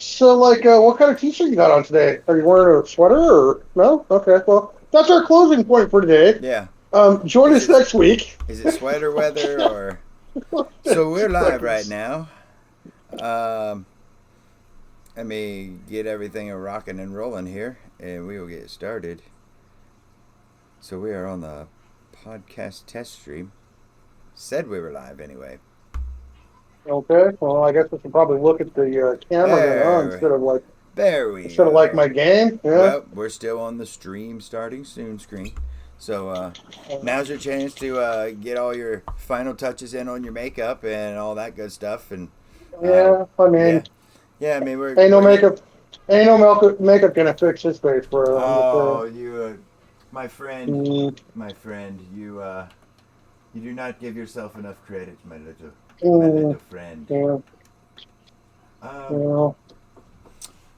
So, what kind of t-shirt you got on today? Are you wearing a sweater or no? Okay, well, that's our closing point for today. Yeah. Join Is us it next week. is it sweater weather Okay. or? So we're live right Seconds. now. Um, Let me get everything rocking and rolling here, and we will get started. So we are on the podcast test stream. Said we were live anyway. Okay, well, I guess we should probably look at the camera then, huh? There, there we Instead of like go. my game. Yeah. Well, we're still on the stream starting soon screen. So now's your chance to get all your final touches in on your makeup and all that good stuff. And uh, Yeah. I yeah, mean, yeah. I mean, we're ain't no we're getting. makeup, ain't no makeup gonna fix his face for I'm just saying. Oh, you, my friend, Mm, my friend, you do not give yourself enough credit, my mm, little friend. yeah. Um, Yeah.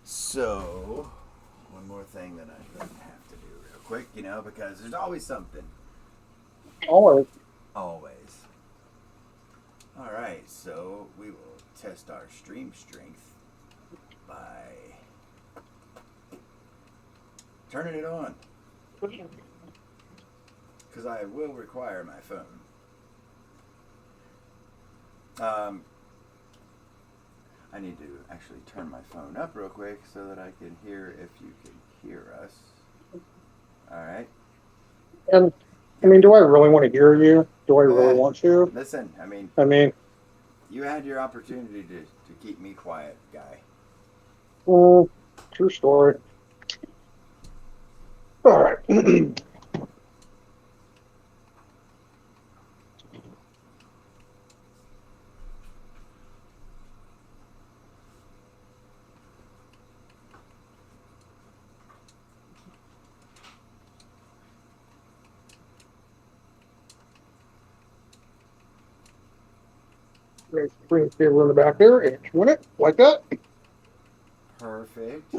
so one more thing that I have to do real quick, because there's always something. Always. Always. All right, so we will test our stream strength by turning it on, because I will require my phone. Um, I need to actually turn my phone up real quick so that I can hear if you can hear us. All right. And I Here mean, we do I go. really want to hear you? Do I really Eh, want to? listen, I mean, I mean, you had your opportunity to keep me quiet, guy. mm, true story. All right. There's a screen saver in the back there, and you want it like that. Perfect.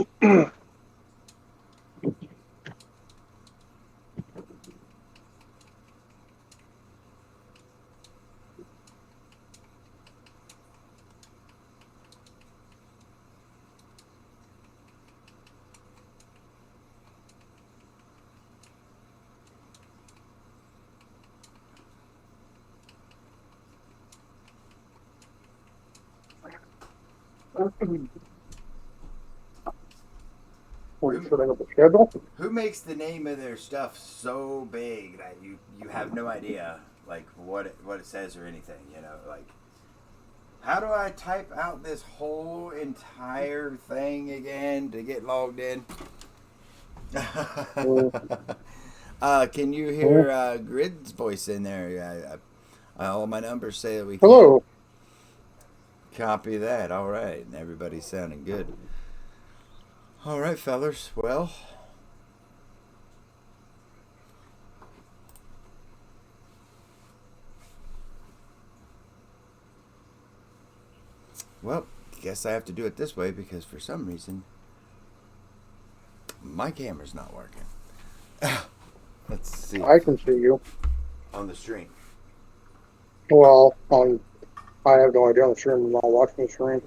We're Who setting up a schedule. who makes the name of their stuff so big that you have no idea like what it says or anything? Like how do I type out this whole entire thing again to get logged in? Mm, Can you mm. hear Grid's voice in there? All my numbers say that we can. Hello. Copy that. All right. Everybody's sounding good. All right, fellers. Well, guess I have to do it this way because for some reason my camera's not working. Let's see I if can see you. on the stream. Well, I have no idea on the stream. I'm not watching the stream.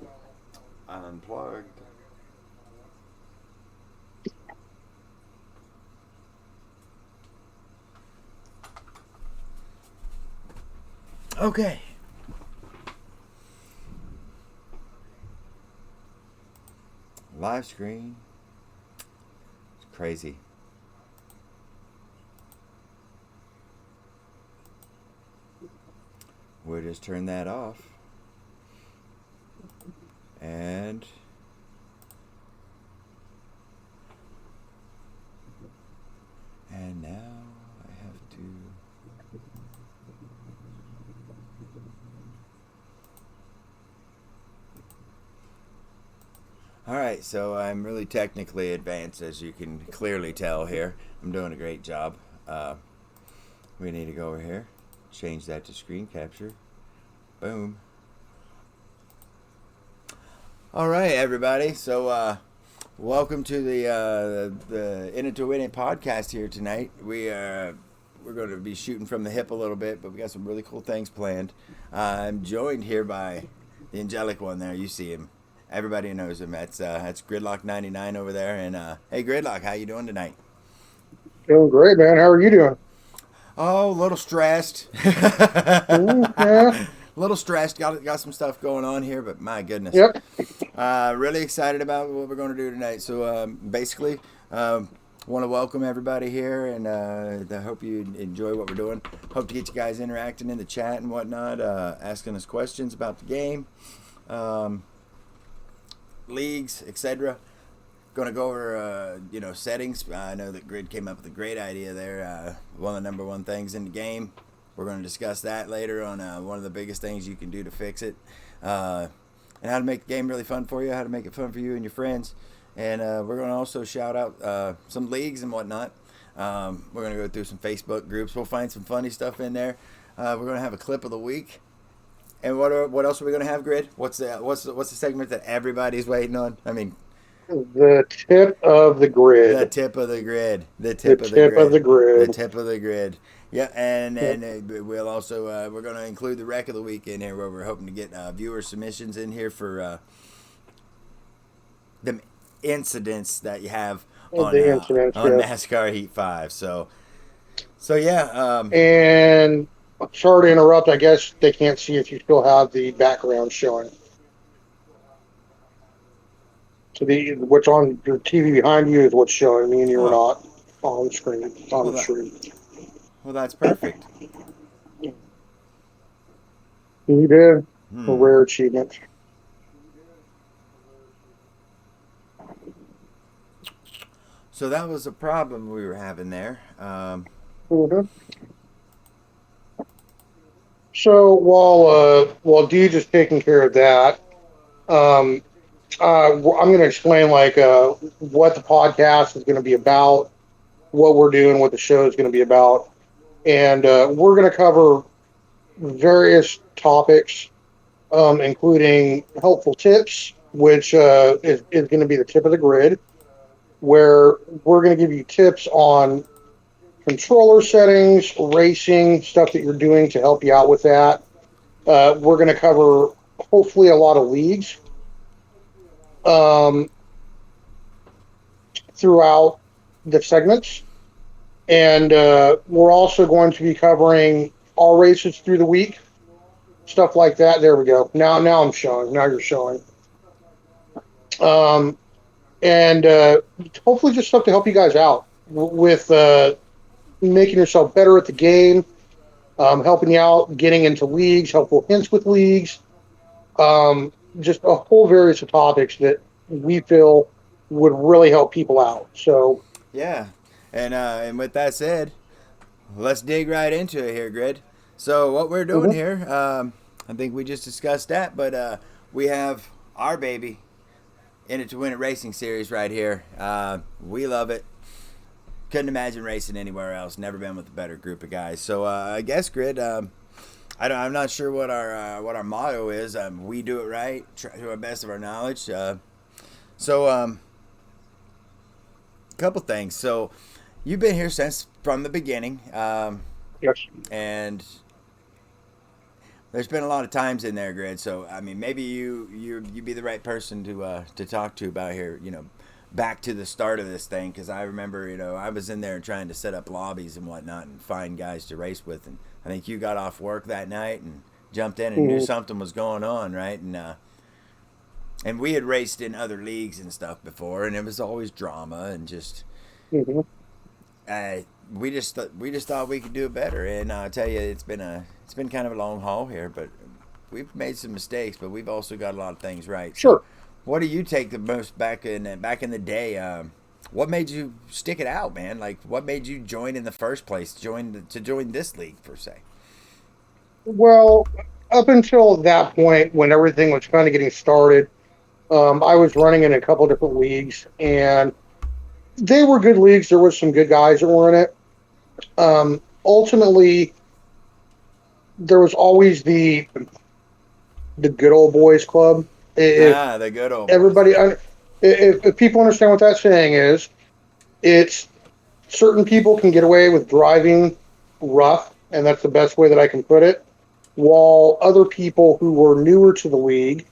Unplugged. Okay. Live screen. It's crazy. We'll just turn that off. And now I have to. All right, so I'm really technically advanced, as you can clearly tell here. I'm doing a great job. We need to go over here, change that to screen capture. Boom. All right, everybody. So, welcome to the In It to Win It podcast here tonight. We're going to be shooting from the hip a little bit, but we got some really cool things planned. I'm joined here by the angelic one there. You see him. Everybody knows him. That's Gridlock 99 over there. And hey, Gridlock, how you doing tonight? Doing great, man. How are you doing? Oh, a little stressed. Yeah. Little stressed. Got some stuff going on here, but my goodness, Yep. really excited about what we're going to do tonight. So basically, want to welcome everybody here, and I hope you enjoy what we're doing. Hope to get you guys interacting in the chat and whatnot, asking us questions about the game, leagues, etc. Going to go over settings. I know that Grid came up with a great idea there. One of the number one things in the game. We're going to discuss that later on. One of the biggest things you can do to fix it, and how to make the game really fun for you. How to make it fun for you and your friends. And we're going to also shout out some leagues and whatnot. We're going to go through some Facebook groups. We'll find some funny stuff in there. We're going to have a clip of the week. And what else are we going to have, Grid? What's the segment that everybody's waiting on? I mean, The tip of the grid. the tip of the grid. The The tip of the tip of grid. the The grid. tip of the grid. Yeah, and Yep. we'll also we're going to include the wreck of the week in here, where we're hoping to get viewer submissions in here for the incidents that you have The incidents, on yes. NASCAR Heat 5. So yeah. And sorry to interrupt. I guess they can't see if you still have the background showing. So what's on your TV behind you is what's showing. Me and you are Oh, not on the screen. On well the screen. that's perfect. You did a Hmm. rare achievement. So that was a problem we were having there. Mhm. So while Deej is taking care of that, um, I'm going to explain what the podcast is going to be about, what we're doing, what the show is going to be about, and we're going to cover various topics, including helpful tips, which is going to be the tip of the grid, where we're going to give you tips on controller settings, racing, stuff that you're doing to help you out with that. We're going to cover hopefully a lot of leagues um, throughout the segments. And we're also going to be covering all races through the week, stuff like that. There we go. Now I'm showing. Now you're showing. Um, and hopefully just stuff to help you guys out with making yourself better at the game, helping you out, getting into leagues, helpful hints with leagues, just a whole various of topics that we feel would really help people out. So, Yeah, and with that said, let's dig right into it here, Grid. So what we're doing mhm. here, I think we just discussed that, but we have our baby in it to win it racing series right here. We love it. Couldn't imagine racing anywhere else. Never been with a better group of guys. So I guess, Grid. I'm not sure what our motto is. We do it right, try to our best of our knowledge. So couple things. So you've been here since from the beginning, Yes. and there's been a lot of times in there, Grid. So I mean, maybe you be the right person to talk to about here. Back to the start of this thing, because I remember I was in there trying to set up lobbies and whatnot and find guys to race with, and I think you got off work that night and jumped in and knew Mhm. something was going on, right? And we had raced in other leagues and stuff before, and it was always drama and just Mhm. uh, we just thought we could do it better. And I tell you, it's been kind of a long haul here, but we've made some mistakes, but we've also got a lot of things right. So, Sure. what do you take the most back in the day? What made you stick it out, man? Like, what made you join in the first place? To join this league per se. Well, up until that point, when everything was kind of getting started, I was running in a couple different leagues, and they were good leagues. There was some good guys that were in it. Ultimately, there was always the good old boys club. If Ah, the good old boys. everybody, if people understand what that saying is, it's certain people can get away with driving rough, and that's the best way that I can put it. While other people who were newer to the league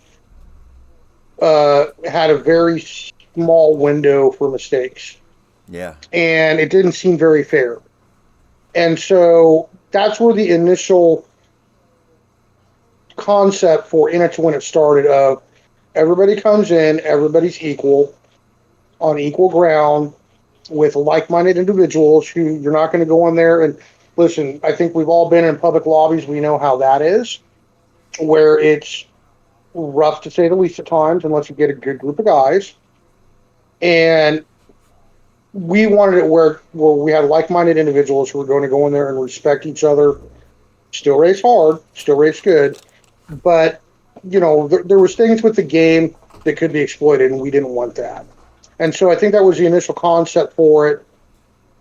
had a very small window for mistakes, Yeah. and it didn't seem very fair. And so that's where the initial concept for In It to Win It started. Of everybody comes in, everybody's equal on equal ground with like-minded individuals who you're not going to go in there and listen. I think we've all been in public lobbies. We know how that is, where it's rough to say the least at times, unless you get a good group of guys. And we wanted it where we had like-minded individuals who were going to go in there and respect each other, still race hard, still race good, but there was things with the game that could be exploited, and we didn't want that. And so I think that was the initial concept for it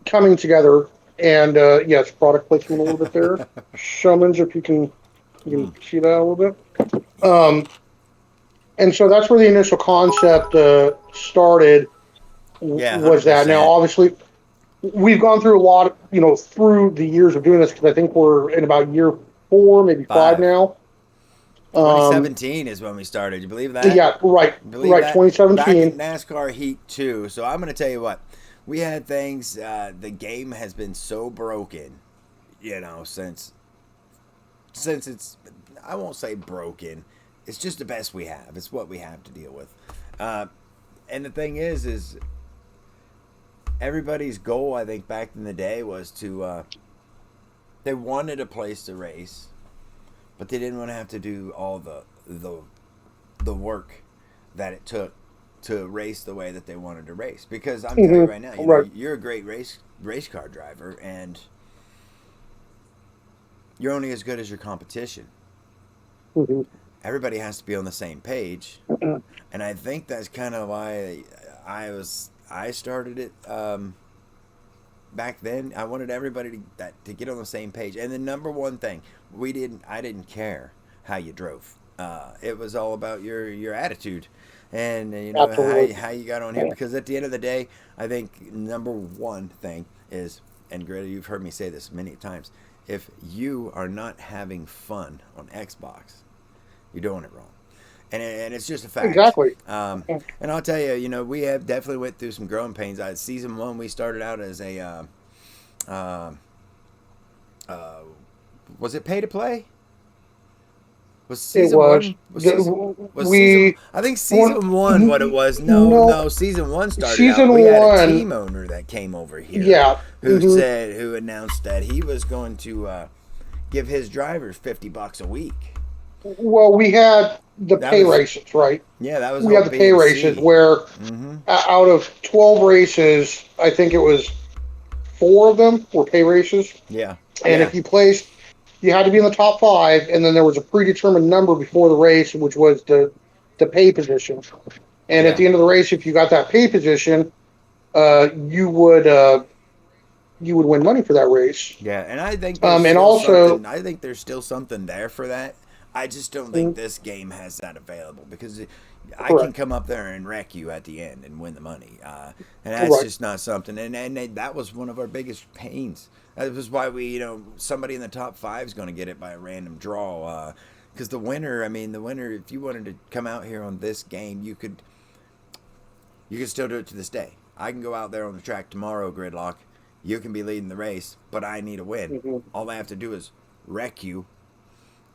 coming together. And yes, product placement a little bit there. Showman's, if you can see that a little bit. Um, and so that's where the initial concept started. Yeah, Was that now? 100%. Obviously, we've gone through a lot, through the years of doing this because I think we're in about year 4, maybe 5 5. now. Um, 2017 is when we started. You believe that? yeah, right, You believe right. that? Back in 2017. NASCAR Heat 2. So I'm going to tell you what. We had things, the game has been so broken, since it's, I won't say broken. It's just the best we have. It's what we have to deal with. Uh, and the thing is everybody's goal, I think, back in the day was they wanted a place to race, but they didn't want to have to do all the work that it took to race the way that they wanted to race. Because I'm telling you right now, Right. you're a great race car driver, and you're only as good as your competition. Hmm. Everybody has to be on the same page, and I think that's kind of why I started it. Back then, I wanted everybody to get on the same page. And the number one thing, I didn't care how you drove. It was all about your attitude, and Absolutely. how you got on here. Because at the end of the day, I think number one thing is, and Greta, you've heard me say this many times, if you are not having fun on Xbox, you're doing it wrong, and it's just a fact. Exactly. And I'll tell you, we have definitely went through some growing pains. Season 1, we started out as a uh, uh, was it pay to play? Was It season was one? Was season? we I think one season one. What it was? No, no no. Season one started out. season We had a one. team owner that came over here, Yeah. who announced that he was going to give his drivers $50 a week. Well, we had the That pay was races, right? that was We all had the pay races BNC. where Mm-hmm. out of 12 races, I think it was 4 of them were pay races. Yeah, And yeah, if you placed, you had to be in the top 5, and then there was a predetermined number before the race, which was the pay position. And at yeah. the end of the race, if you got that pay position, uh, you would uh, you would win money for that race. Yeah, and I think there's And still also, something. I think there's still something there for that. I just don't think mm, this game has that available because I can correct, come up there and wreck you at the end and win the money, and that's right, just not something. And that was one of our biggest pains. That was why somebody in the top 5 is going to get it by a random draw. Because the winner, if you wanted to come out here on this game, you could still do it to this day. I can go out there on the track tomorrow, Gridlock. You can be leading the race, but I need a win. hmm, All I have to do is wreck you.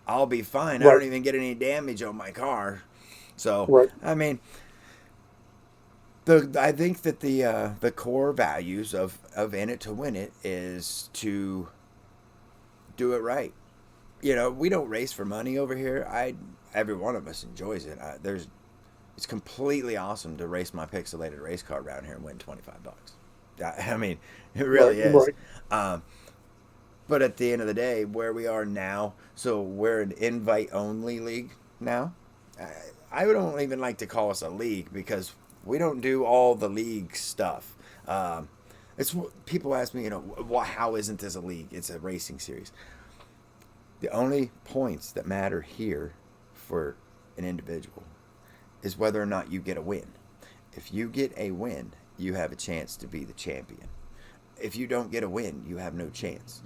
I'll be fine. I right, don't even get any damage on my car. So, right, I mean, I think that the core values of In It to Win It is to do it right. We don't race for money over here. Every one of us enjoys it. It's completely awesome to race my pixelated race car around here and win $25. I mean, it right, really is. right, Um, but at the end of the day, where we are now, so we're an invite only league now. I, I don't even like to call us a league because we don't do all the league stuff. It's people ask me, how isn't this a league? It's a racing series. The only points that matter here for an individual is whether or not you get a win. If you get a win, you have a chance to be the champion. If you don't get a win, you have no chance.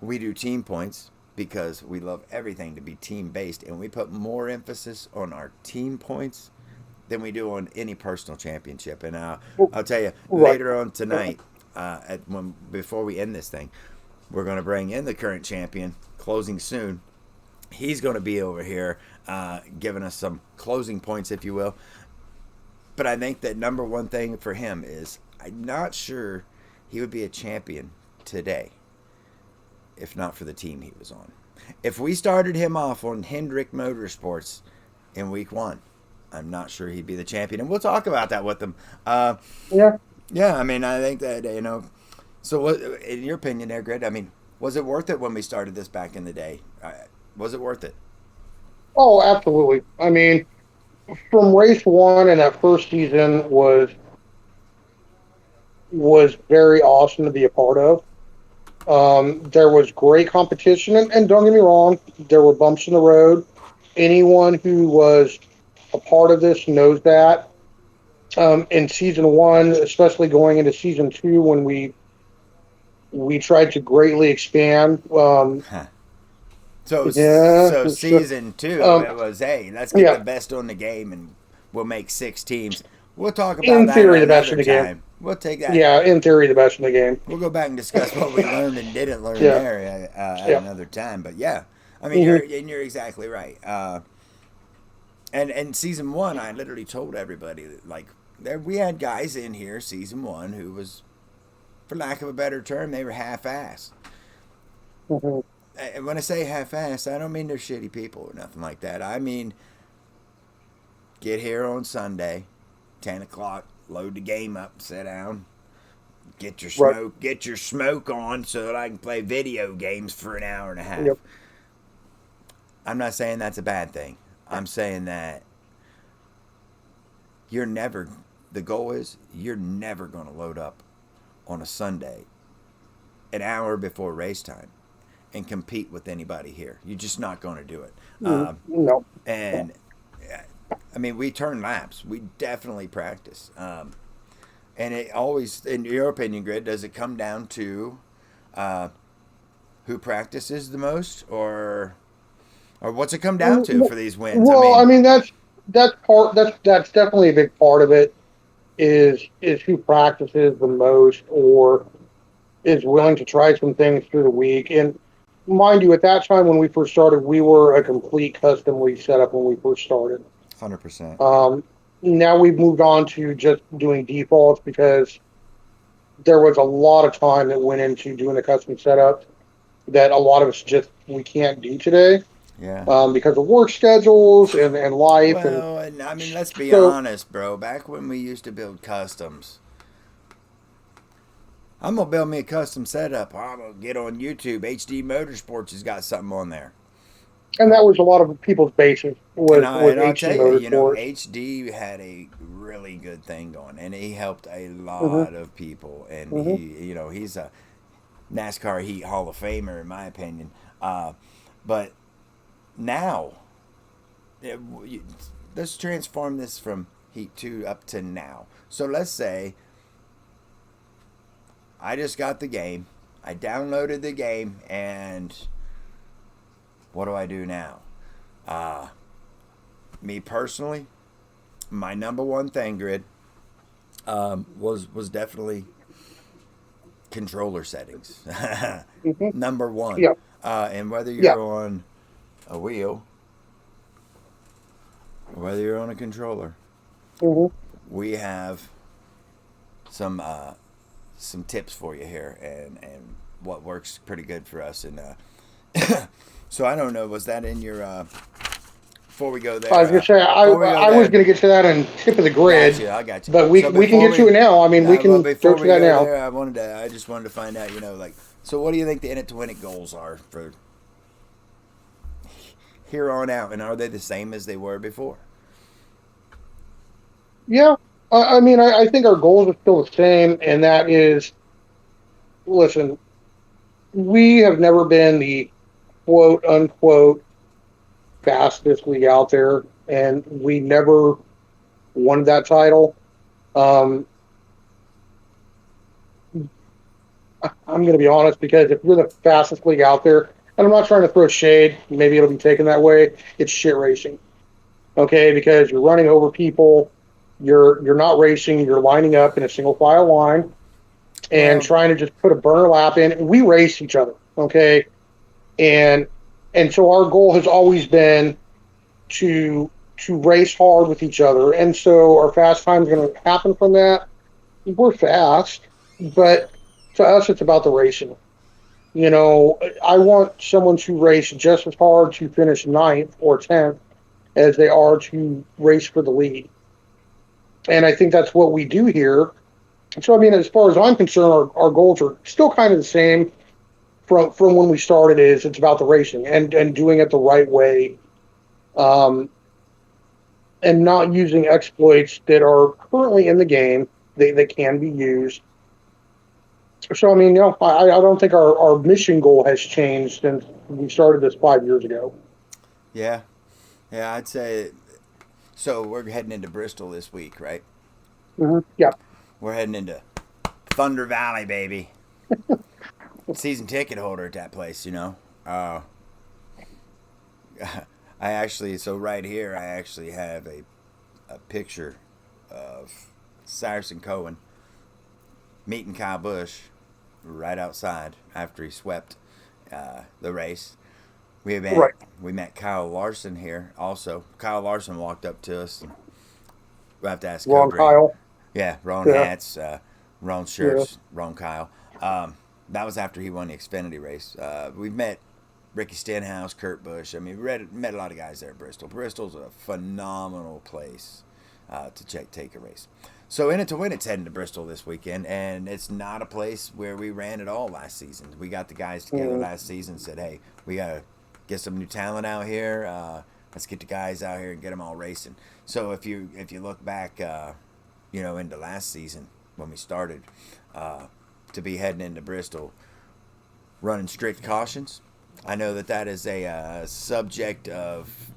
We do team points because we love everything to be team based, and we put more emphasis on our team points than we do on any personal championship. And I'll tell you Right. later on tonight, before we end this thing, we're going to bring in the current champion, closing soon. He's going to be over here giving us some closing points, if you will. But I think that number one thing for him is I'm not sure he would be a champion today if not for the team he was on. If we started him off on Hendrick Motorsports in week one, I'm not sure he'd be the champion. And we'll talk about that with him. Yeah. Yeah, I mean, I think that, so what, in your opinion there, Grid, I mean, was it worth it when we started this back in the day? Was it worth it? Oh, absolutely. I mean, from race one and that first season was very awesome to be a part of. There was great competition, and don't get me wrong, there were bumps in the road. Anyone who was a part of this knows that. In season one, especially going into season two, when we tried to greatly expand. Huh. So, Yeah, so so, season two, um, it was, hey, let's get the yeah. best on the game and we'll make 6 teams. We'll talk about In that theory, the best another in the game. time. We'll take that. Yeah, in theory, the best in the game. We'll go back and discuss what we learned and didn't learn Yeah, there at yeah. another time. But yeah, I mean, Hmm. you're exactly right. And season one, I literally told everybody that, like, there we had guys in here season one who was, for lack of a better term, they were half-assed. Hmm. And when I say half-assed, I don't mean they're shitty people or nothing like that. I mean, get here on Sunday, 10 o'clock, load the game up, sit down, Right. get your smoke on so that I can play video games for an hour and a half. Yep. I'm not saying that's a bad thing. I'm saying that you're never, the goal is you're never going to load up on a Sunday an hour before race time and compete with anybody here. You're just not going to do it. No. And I mean, we turn laps. We definitely practice. And it always, in your opinion, Grid, does it come down to who practices the most, or what's it come down to for these wins? I Well, I mean, mean that's definitely a big part of it is who practices the most or is willing to try some things through the week. And mind you, at that time when we first started, we were a complete custom league setup when we first started. 100%. Um, Now we've moved on to just doing defaults because there was a lot of time that went into doing the custom setup that a lot of us just we can't do today Yeah. because of work schedules and life. And Well, and I mean, let's be so, honest, bro. Back when we used to build customs, I'm gonna build me a custom setup. I'm gonna get on YouTube. HD Motorsports has got something on there. and that was a lot of people's basis was And I'll HD tell you, Motorsports. HD had a really good thing going, and he helped a Hmm. lot of people. And Hmm. he's a NASCAR Heat Hall of Famer, in my opinion. But now, let's transform this from Heat 2 up to now. So let's say I just got the game, I downloaded the game, and what do I do now? Uh, Me personally, my number one thing, Grid, was definitely controller settings. Hmm. Number one, Yeah, and whether yeah. you're on a wheel or whether you're on a controller, Hmm. we have some some tips for you here, and what works pretty good for us. And so I don't know, was that in your before we go I there? was gonna say Before we go I was there, gonna get to that in tip of the got grid, you. I got you. but So we can before get to we, it now. I mean, we well, can go before to we that go now. there, I just wanted to find out, like, so what do you think the in it to win it goals are for here on out, and are they the same as they were before? Yeah, I mean, I think our goals are still the same, and that is, listen, we have never been the quote unquote fastest league out there, and we never won that title. Um, I'm going to be honest because if you're the fastest league out there, and I'm not trying to throw shade. Maybe it'll be taken that way. It's shit racing, okay? Because you're running over people. You're not racing. You're lining up in a single file line and Well, trying to just put a burner lap in. And we race each other, okay? And and so our goal has always been to race hard with each other. And so our fast time is going to happen from that. We're fast, but to us, it's about the racing. I want someone to race just as hard to finish ninth or 10th as they are to race for the lead. And I think that's what we do here. So, I mean, as far as I'm concerned, our goals are still kind of the same from when we started. Is it's about the racing and doing it the right way, um, and not using exploits that are currently in the game. They can be used. So, I mean, I don't think our mission goal has changed since we started this 5 years ago. yeah, yeah, I'd say so. We're heading into Bristol this week, right? Yeah, We're heading into Thunder Valley, baby. Season ticket holder at that place, you know. I actually, so right here, I actually have a picture of Cyrus and Cohen meeting Kyle Busch right outside after he swept the race. We met right. we met Kyle Larson here also. Kyle Larson walked up to us. And we'll have to ask Wrong, Codre. Kyle. Yeah, wrong Yeah, hats, wrong yeah. shirts, wrong Kyle. That was after he won the Xfinity race. We've met Ricky Stenhouse, Kurt Busch. I mean, we met a lot of guys there at Bristol. Bristol's a phenomenal place to take a race. So In It to Win It's heading to Bristol this weekend, and it's not a place where we ran at all last season. We got the guys together Mm, last season and said, hey, we got to get some new talent out here. Let's get the guys out here and get them all racing. So if you look back, into last season when we started, to be heading into Bristol, running strict cautions. I know that is a subject of,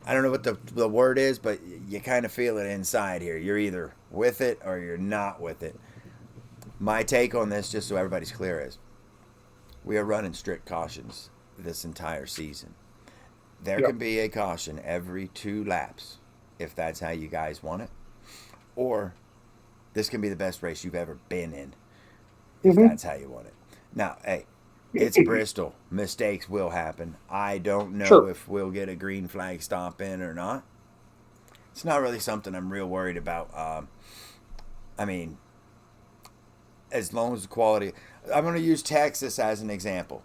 I don't know what the word is, but you kind of feel it inside here. You're either with it or you're not with it. My take on this, just so everybody's clear, is we are running strict cautions this entire season. There yeah. can be a caution every 2 laps if that's how you guys want it, or this can be the best race you've ever been in if hmm that's how you want it. Now, hey, it's Bristol. Mistakes will happen. I don't know Sure. if we'll get a green flag stop in or not. It's not really something I'm real worried about. I mean, as long as the quality. I'm going to use Texas as an example.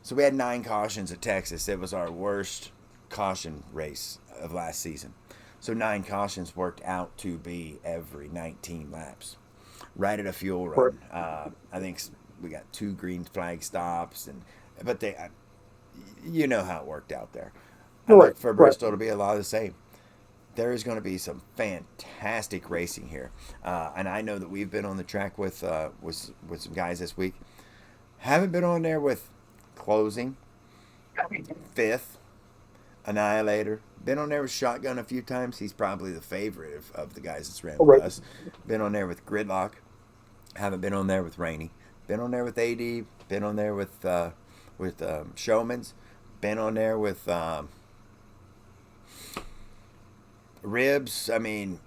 So we had 9 cautions at Texas. It was our worst caution race of last season. So 9 cautions worked out to be every 19 laps. Right at a fuel Right. run. I think we got 2 green flag stops, but you know how it worked out there. I Right. look for Right. Bristol to be a lot of the same. There is going to be some fantastic racing here, and I know that we've been on the track with some guys this week. Haven't been on there with Closing, Fifth, Annihilator. Been on there with Shotgun a few times. He's probably the favorite of the guys that's ran All with right. us. Been on there with Gridlock. Haven't been on there with Rainey. Been on there with AD. Been on there with Showman's. Been on there with Ribs. I mean,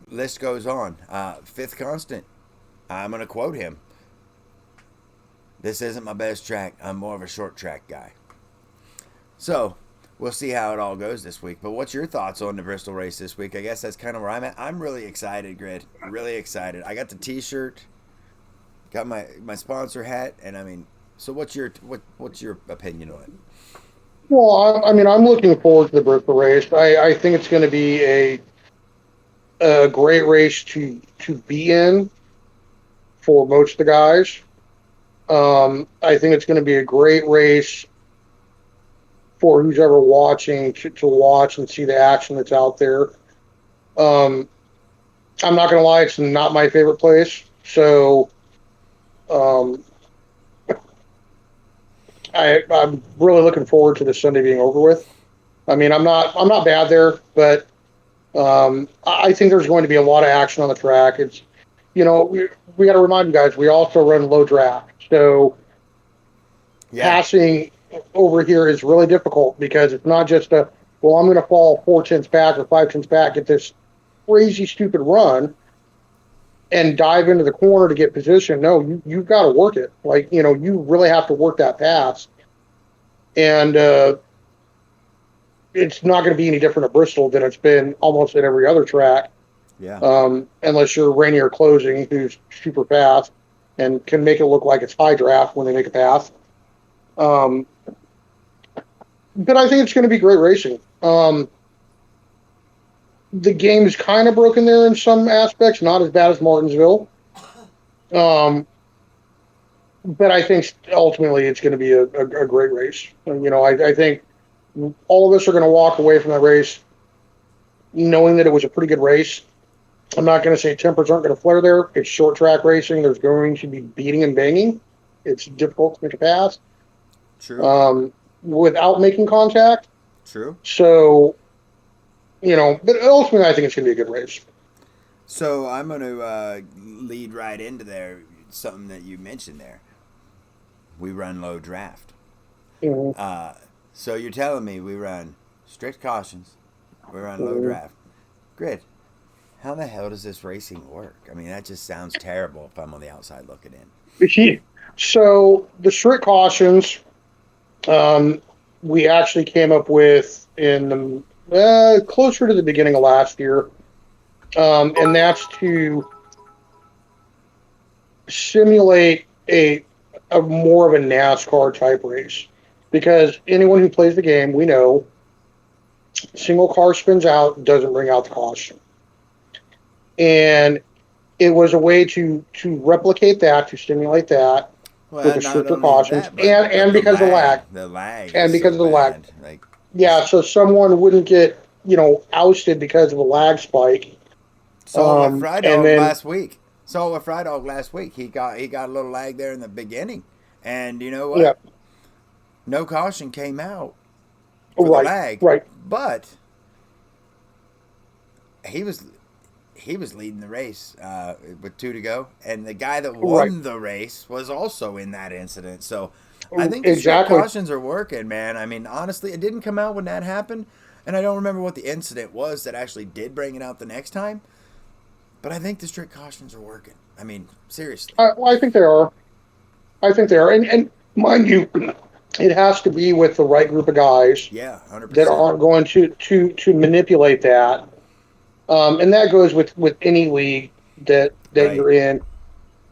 list goes on. Fifth Constant. I'm going to quote him. This isn't my best track. I'm more of a short track guy. So, we'll see how it all goes this week. But what's your thoughts on the Bristol race this week? I guess that's kind of where I'm at. I'm really excited, Grid. Really excited. I got the T-shirt, got my sponsor hat, and I mean, so what's your opinion on it? Well, I mean, I'm looking forward to the Bristol race. I think it's going to be a great race to be in for most of the guys. I think it's going to be a great race for who's ever watching to watch and see the action that's out there. Um, I'm not going to lie, it's not my favorite place. So um, I'm really looking forward to the Sunday being over with. I mean, I'm not bad there, but I think there's going to be a lot of action on the track. It's we got to remind you guys we also run low draft, so Yeah. passing over here is really difficult because it's not just a, well, I'm going to fall 4 tenths back or 5 tenths back, get this crazy stupid run and dive into the corner to get position. No, you've got to work it. Like, you really have to work that pass. And it's not going to be any different at Bristol than it's been almost at every other track, Yeah. unless you're Rainier Closing, who's super fast and can make it look like it's high draft when they make a pass. Um, but I think it's going to be great racing. The game is kind of broken there in some aspects, not as bad as Martinsville. Um, but I think ultimately it's going to be a great race. I think all of us are going to walk away from that race knowing that it was a pretty good race. I'm not going to say tempers aren't going to flare there. It's short track racing. There's going to be beating and banging. It's difficult to make a pass True. without making contact. True. So, but ultimately I think it's going to be a good race. So I'm going to lead right into there. Something that you mentioned there. We run low draft. Mm-hmm. So you're telling me we run strict cautions, we run low Mm-hmm. draft. Grid. How the hell does this racing work? I mean, that just sounds terrible if I'm on the outside looking in. So the strict cautions, we actually came up with in the closer to the beginning of last year, and that's to simulate a more of a NASCAR type race. Because anyone who plays the game, we know single car spins out doesn't bring out the caution, and it was a way to replicate that, to simulate that with Well, the not stricter only cautions, that, and the because of the lag, lag is and so because of the lag. bad. Like, Yeah, so someone wouldn't get ousted because of a lag spike. saw with Fry And Dog then last week. Saw with Fry Dog last week. He got a little lag there in the beginning, and you know yeah, what? No caution came out for the right, lag, right, but he was he was leading the race with 2 to go, and the guy that right, won the race was also in that incident. So I think the strict exactly. cautions are working, man. I mean, honestly, it didn't come out when that happened, and I don't remember what the incident was that actually did bring it out the next time. But I think the strict cautions are working. I mean, seriously. I think they are. I think they are, and mind you, it has to be with the right group of guys Yeah, one hundred that percent. aren't going to manipulate that. And that goes with any league that Right. you're in.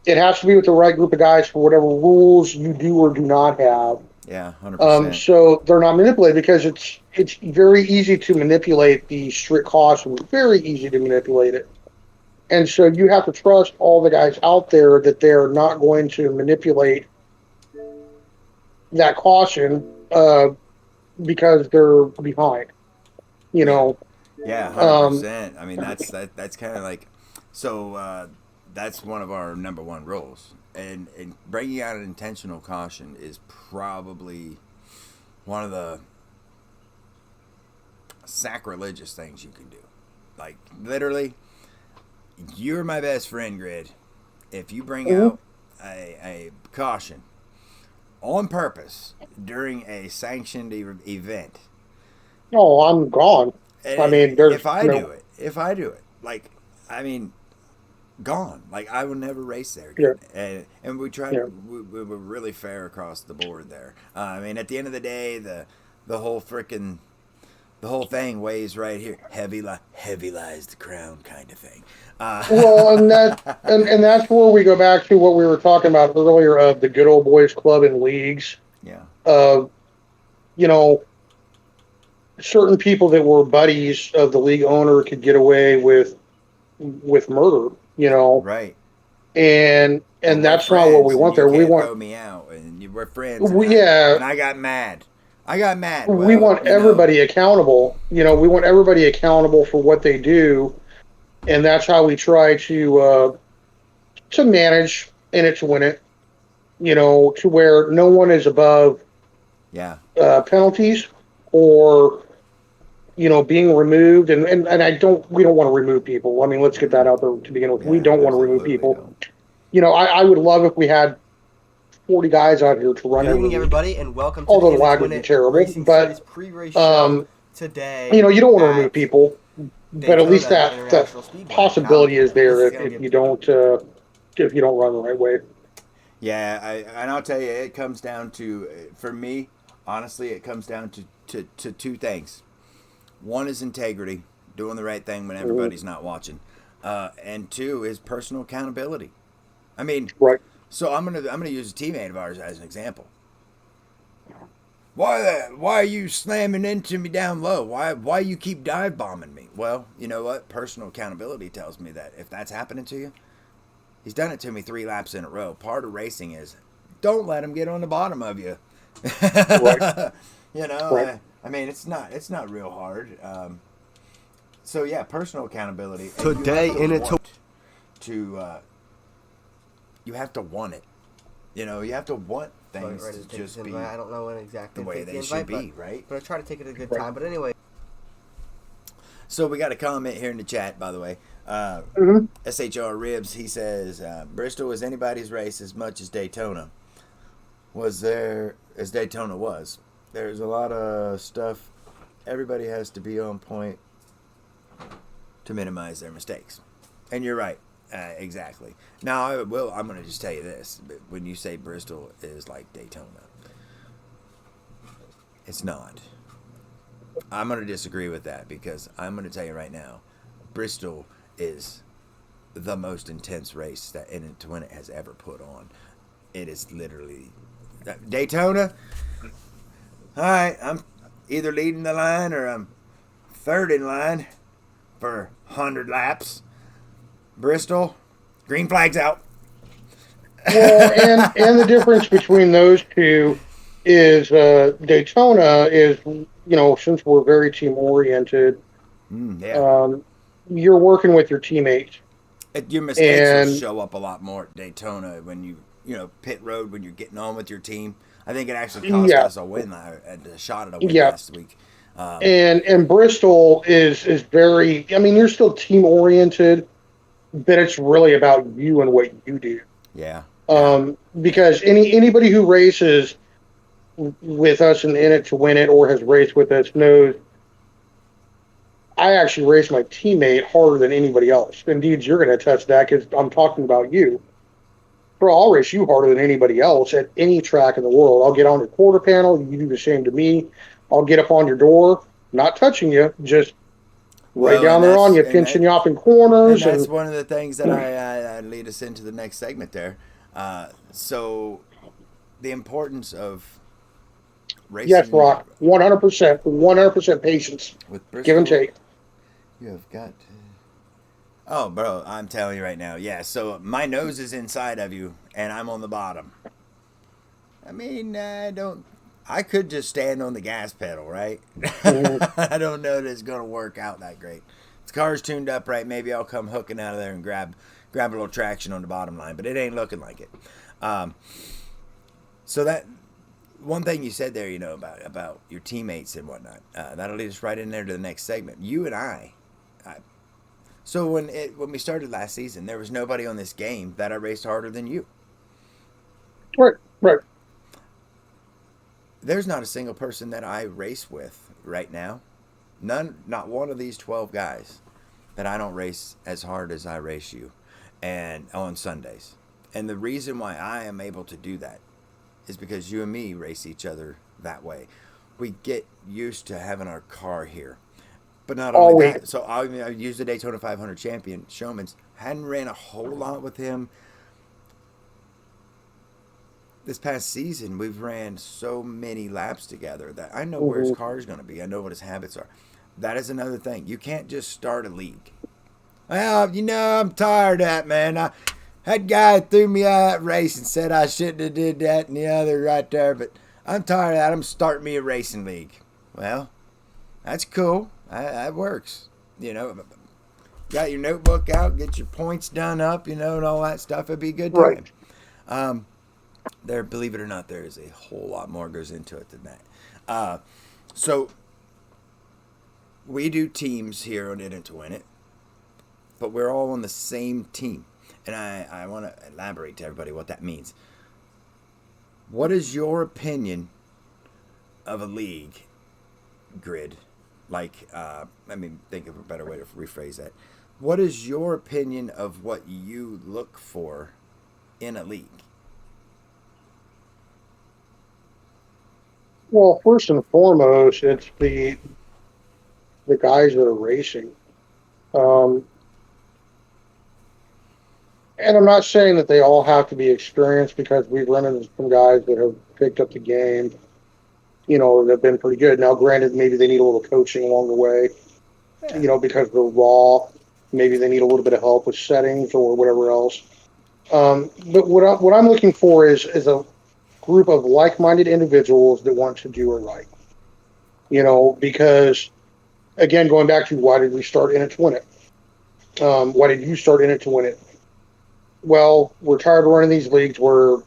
It has to be with the right group of guys for whatever rules you do or do not have. Yeah, 100%. So they're not manipulated because it's very easy to manipulate the strict caution. Very easy to manipulate it, and so you have to trust all the guys out there that they're not going to manipulate that caution because they're behind. You Yeah. know, Yeah, hundred um, percent. I mean, that's kind of like so. That's one of our number one rules, and bringing out an intentional caution is probably one of the sacrilegious things you can do. Like literally, you're my best friend, Grid. If you bring mhm. out a caution on purpose during a sanctioned event, Oh, I'm gone. I and mean, there's if I do it, like I mean, gone. Like I will never race there yeah, again. And we tried. yeah. We were really fair across the board there. I mean, at the end of the day, the whole freaking the whole thing weighs right here. Heavy lies the crown, kind of thing. Well, and that's where we go back to what we were talking about earlier of the good old boys club and leagues. Yeah. Of you know, certain people that were buddies of the league owner could get away with murder. Right. Well, And we're that's not what we friends, and want you there. We can't want throw me out, and we're friends, and we I yeah and I got mad. I got mad. we Well, want everybody accountable. We want everybody accountable for what they do, and that's how we try to manage and it to win it. To where no one is above yeah, penalties or being removed. And we don't want to remove people. I mean, let's get that mm-mm. out there to begin with. We Yeah, don't want to remove absolutely people. don't. I would love if we had 40 guys out here to run Good your evening, league. everybody, and welcome to Although the the In It lag to would Win be It terrible, Racing but Series pre-race show today you don't want to remove at people, but at least Daytona that International Speedway. And possibility is this there is going to if be you don't run the right way. Yeah, and I'll tell you, it comes down to, for me, honestly, it comes down to two things. One is integrity, doing the right thing when Mhm. everybody's not watching, and two is personal accountability. I mean, Right. so I'm gonna use a teammate of ours as an example. Why are you slamming into me down low? Why you keep dive bombing me? Well, you know what? Personal accountability tells me that if that's happening to you, he's done it to me 3 laps in a row. Part of racing is don't let him get on the bottom of you. Right. You know, Right. I mean, it's not real hard. So yeah, personal accountability. And today in it to to you have to want it. You know, you have to want things ready to take just this be invite. I don't know when exactly the way to take they the should invite, be, right? but I try to take it at a good Right. time. But anyway, So we got a comment here in the chat, by the way. Mhm. SHR Ribs, he says, Bristol was anybody's race as much as Daytona was there as Daytona was. There's a lot of stuff. Everybody has to be on point to minimize their mistakes. And you're right. Exactly. Now, I'm going to just tell you this. When you say Bristol is like Daytona, it's not. I'm going to disagree with that because I'm going to tell you right now, Bristol is the most intense race that In It to Win It has ever put on. It is literally Daytona. All right, I'm either leading the line or I'm third in line for 100 laps. Bristol, green flags out. Well, and the difference between those two is Daytona is, since we're very team oriented, Yeah. um, you're working with your teammates. Your mistakes will And show up a lot more at Daytona when you pit road when you're getting on with your team. I think it actually cost yeah, us a shot at a win yeah. last week. Um, And Bristol is very, I mean, you're still team oriented, but it's really about you and what you do. yeah, yeah. Because anybody who races with us and in it to win it or has raced with us knows I actually race my teammate harder than anybody else. Indeed, you're going to attest that because I'm talking about you. Bro, I'll race you harder than anybody else at any track in the world. I'll get on your quarter panel. You do the same to me. I'll get up on your door, not touching you, just right Well, down there on you, pinching you off in and corners. that's And one of the things that I lead us into the next segment there. So the importance of yes, racing Rock, 100%, 100% patience, with give and Bristol, take. you have got to. Oh, bro, I'm telling you right now. Yeah, so my nose is inside of you, and I'm on the bottom. I mean, I don't. I could just stand on the gas pedal, right? Mhm. I don't know that it's gonna work out that great. If the car's tuned up right, maybe I'll come hooking out of there and grab a little traction on the bottom line, but it ain't looking like it. Um, so that one thing you said there, about your teammates and whatnot, that'll lead us right in there to the next segment. You and I so when we started last season, there was nobody on this game that I raced harder than you. Right, right. There's not a single person that I race with right now. None, not one of these 12 guys that I don't race as hard as I race you, and on Sundays. And the reason why I am able to do that is because you and me race each other that way. We get used to having our car here. But not only Always. that, so I used the Daytona 500 champion, Showman's. Hadn't ran a whole lot with him this past season. We've ran so many laps together that I know where his Mhm. car is going to be. I know what his habits are. That is another thing. You can't just start a league. Well, I'm tired of that, man. That guy threw me out of that race and said I shouldn't have did that and the other right there, but I'm tired of that. I'm starting me a racing league. Well, that's cool. That works. Got your notebook out, get your points done up, and all that stuff. It'd be a good Right. time. Believe it or not, there is a whole lot more goes into it than that. So we do teams here on In It to Win It, but we're all on the same team. And I want to elaborate to everybody what that means. What is your opinion of a league grid? Like, think of a better way to rephrase that. What is your opinion of what you look for in a league? Well, first and foremost, it's the guys that are racing. And I'm not saying that they all have to be experienced, because we've run into some guys that have picked up the game, and have been pretty good. Now, granted, maybe they need a little coaching along the way, because they're raw. Maybe they need a little bit of help with settings or whatever else. But what I'm looking for is a group of like-minded individuals that want to do it right. Because, again, going back to why did we start In It to Win It? Why did you start In It to Win It? Well, we're tired of running these leagues where,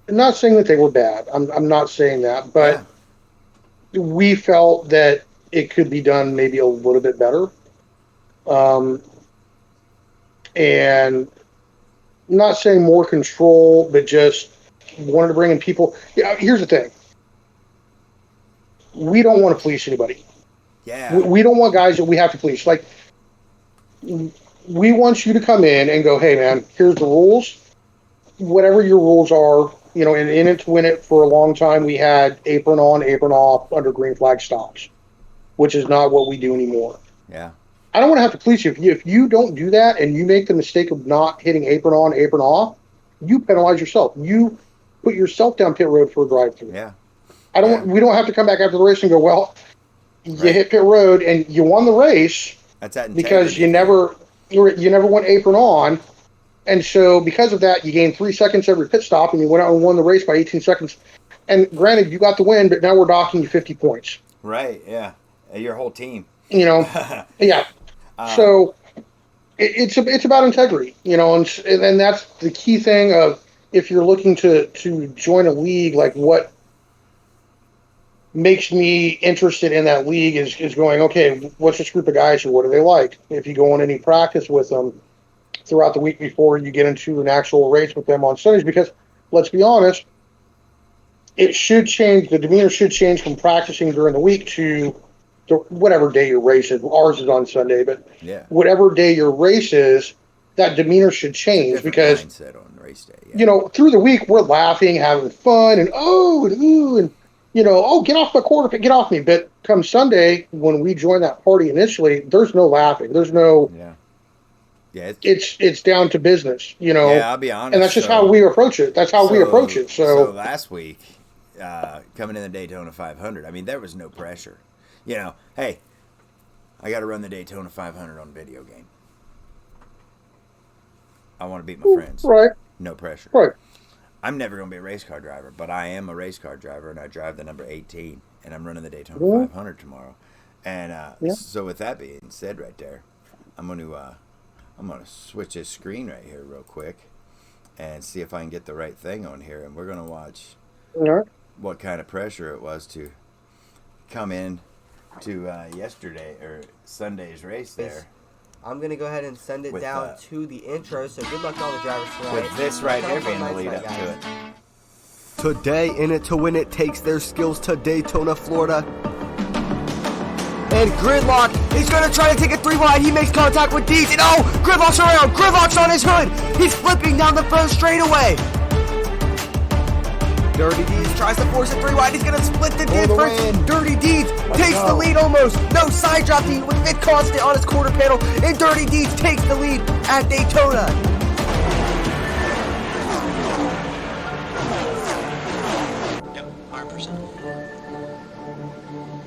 I'm not saying that they were bad. I'm not saying that, but we felt that it could be done maybe a little bit better. And I'm not saying more control, but just wanted to bring in people. Here's the thing. We don't want to police anybody. Yeah. We don't want guys that we have to police. Like, we want you to come in and go, hey, man, here's the rules. Whatever your rules are, and In It to Win It for a long time, we had apron on, apron off, under green flag stops, which is not what we do anymore. Yeah. I don't want to have to police you. If you don't do that and you make the mistake of not hitting apron on, apron off, you penalize yourself. You put yourself down pit road for a drive-through. Yeah. We don't have to come back after the race and go, well, you hit pit road and you won the race. That's that because you never went apron on, and so because of that, you gained 3 seconds every pit stop, and you went out and won the race by 18 seconds. And granted, you got the win, but now we're docking you 50 points. Right? Yeah, your whole team. Yeah. So it's about integrity, and that's the key thing of if you're looking to join a league, like what makes me interested in that league is going, okay, what's this group of guys here? What are they like? If you go on any practice with them throughout the week before you get into an actual race with them on Sundays, because let's be honest, it should change. The demeanor should change from practicing during the week to whatever day your race is. Ours is on Sunday, but whatever day your race is, that demeanor should change, because mindset on race day, through the week we're laughing, having fun, and ooh, and get off my quarter, get off me. But come Sunday, when we join that party initially, there's no laughing. There's no. Yeah. It's down to business. Yeah, I'll be honest. And that's just how we approach it. That's how we approach it. So last week, coming in the Daytona 500, there was no pressure. Hey, I got to run the Daytona 500 on a video game. I want to beat my friends. Right. No pressure. Right. I'm never going to be a race car driver, but I am a race car driver, and I drive the number 18, and I'm running the Daytona 500 tomorrow. And so with that being said right there, I'm going to switch this screen right here real quick and see if I can get the right thing on here, and we're going to watch what kind of pressure it was to come in to yesterday or Sunday's race there. I'm going to go ahead and send it down to the intro, so good luck to all the drivers tonight. With this right here being the lead up to it. Today, In It to Win It takes their skills to Daytona, Florida. And Gridlock, he's going to try to take it 3 wide. He makes contact with Deeds, and Gridlock's around. Gridlock's on his hood. He's flipping down the front straightaway. Dirty Deeds tries to force it 3 wide. He's going to split the difference. Dirty Deeds takes the lead almost. No side drop Deed with Vic Constant on his quarter panel. And Dirty Deeds takes the lead at Daytona. Yep, 100%.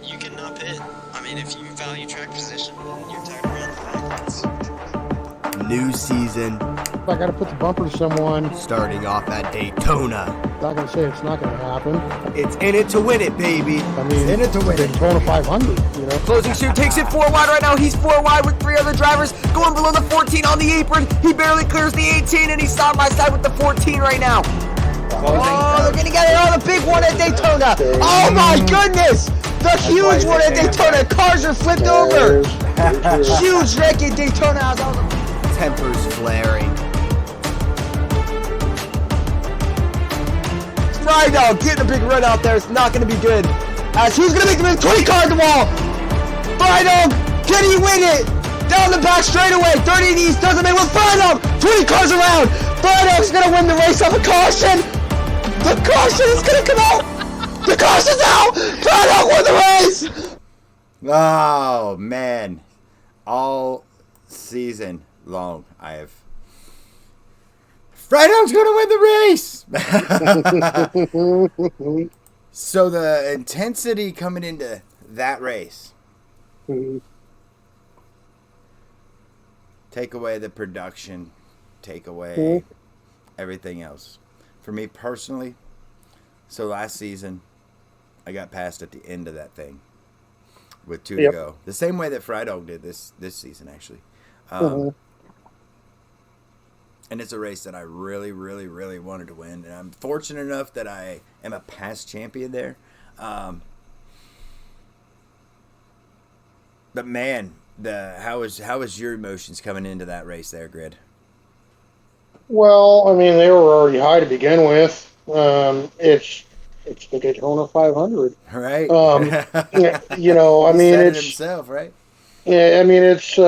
You cannot pit. If you value track position and you're tired of running the New season. If I got to put the bumper to someone, starting off at Daytona. I'm not going to say it's not going to happen. It's In It to Win It, baby. In It to Win It. Daytona 500, Closing suit takes it 4 wide right now. He's 4 wide with 3 other drivers. Going below the 14 on the apron. He barely clears the 18, and he's side by side with the 14 right now. They're going to get it on the big one at Daytona. Oh, my goodness. The huge one at Daytona. Cars are flipped over. Huge wreck at Daytona. Tempers flaring. Friedel getting a big run out there. It's not going to be good. As who's going to make the move? 20 car at the wall. Friedel, can he win it? Down the back straightaway. 30 East doesn't make one. Friedel, 20 cars around. Friedel's going to win the race off a caution. The caution is going to come out. The caution's out. Friedel won the race. Oh, man. All season long, I have... Friedel's going to win the race! So the intensity coming into that race, take away the production, take away everything else. For me personally, so last season, I got passed at the end of that thing with 2 to go. The same way that Friedel did this season, actually. And it's a race that I really, really, really wanted to win. And I'm fortunate enough that I am a past champion there. But man, how was your emotions coming into that race there, Grid? Well, I mean, they were already high to begin with. It's the Daytona 500, right? You know, I mean, it's himself, right? Yeah, I mean, it's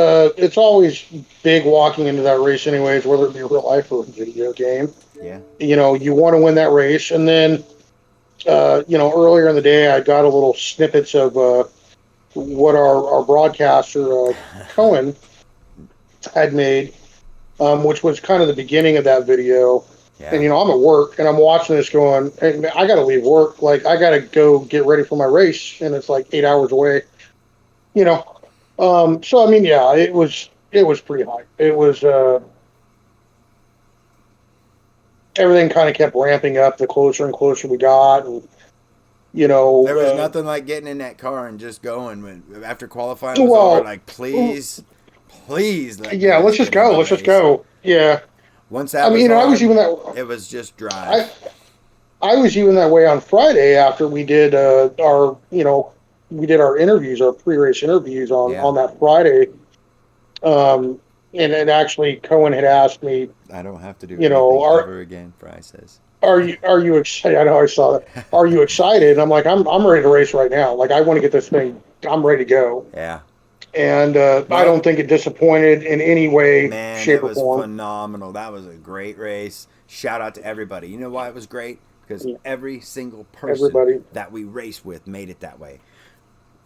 always big walking into that race, anyways, whether it be real life or a video game. Yeah. You know, you want to win that race, and then, you know, earlier in the day, I got a little snippets of what our broadcaster Cohen had made, which was kind of the beginning of that video. Yeah. And, you know, I'm at work, and I'm watching this going, hey, man, I got to leave work. Like, I got to go get ready for my race, and it's like 8 hours away. You know. So I mean, yeah, it was pretty high. It was everything kind of kept ramping up the closer and closer we got, and you know, there was nothing like getting in that car and just going after qualifying was over. Like, please, let's just go. Yeah. Once that, I was even that. It was just drive. I was even that way on Friday after we did our, you know. We did our interviews, our pre-race interviews on that Friday. And actually Cohen had asked me, I don't have to do anything ever again, Fry says. Are you excited? I know I saw that. Are you excited? And I'm like, I'm ready to race right now. Like, I want to get this thing. I'm ready to go. Yeah. And I don't think it disappointed in any way, shape, or form. It was phenomenal. That was a great race. Shout out to everybody. You know why it was great? Because every single person that we raced with made it that way.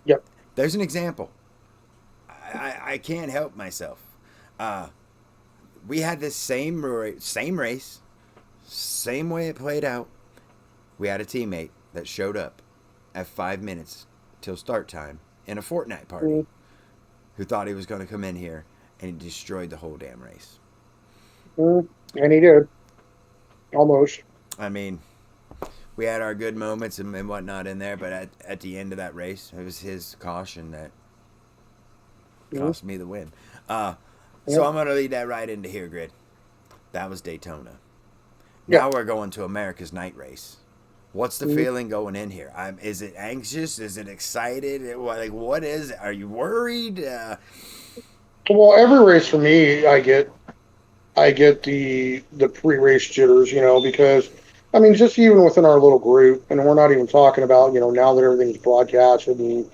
Yep. There's an example. I can't help myself. We had this same race, same way it played out. We had a teammate that showed up at 5 minutes till start time in a Fortnite party who thought he was going to come in here, and he destroyed the whole damn race. And he did. Almost. I mean, we had our good moments and whatnot in there, but at the end of that race, it was his caution that cost me the win. So I'm going to lead that right into here, Grid. That was Daytona. Now we're going to America's Night Race. What's the feeling going in here? Is it anxious? Is it excited? Like, what is it? Are you worried? Well, every race for me, I get the pre-race jitters, you know, because I mean, just even within our little group, and we're not even talking about, you know, now that everything's broadcasted and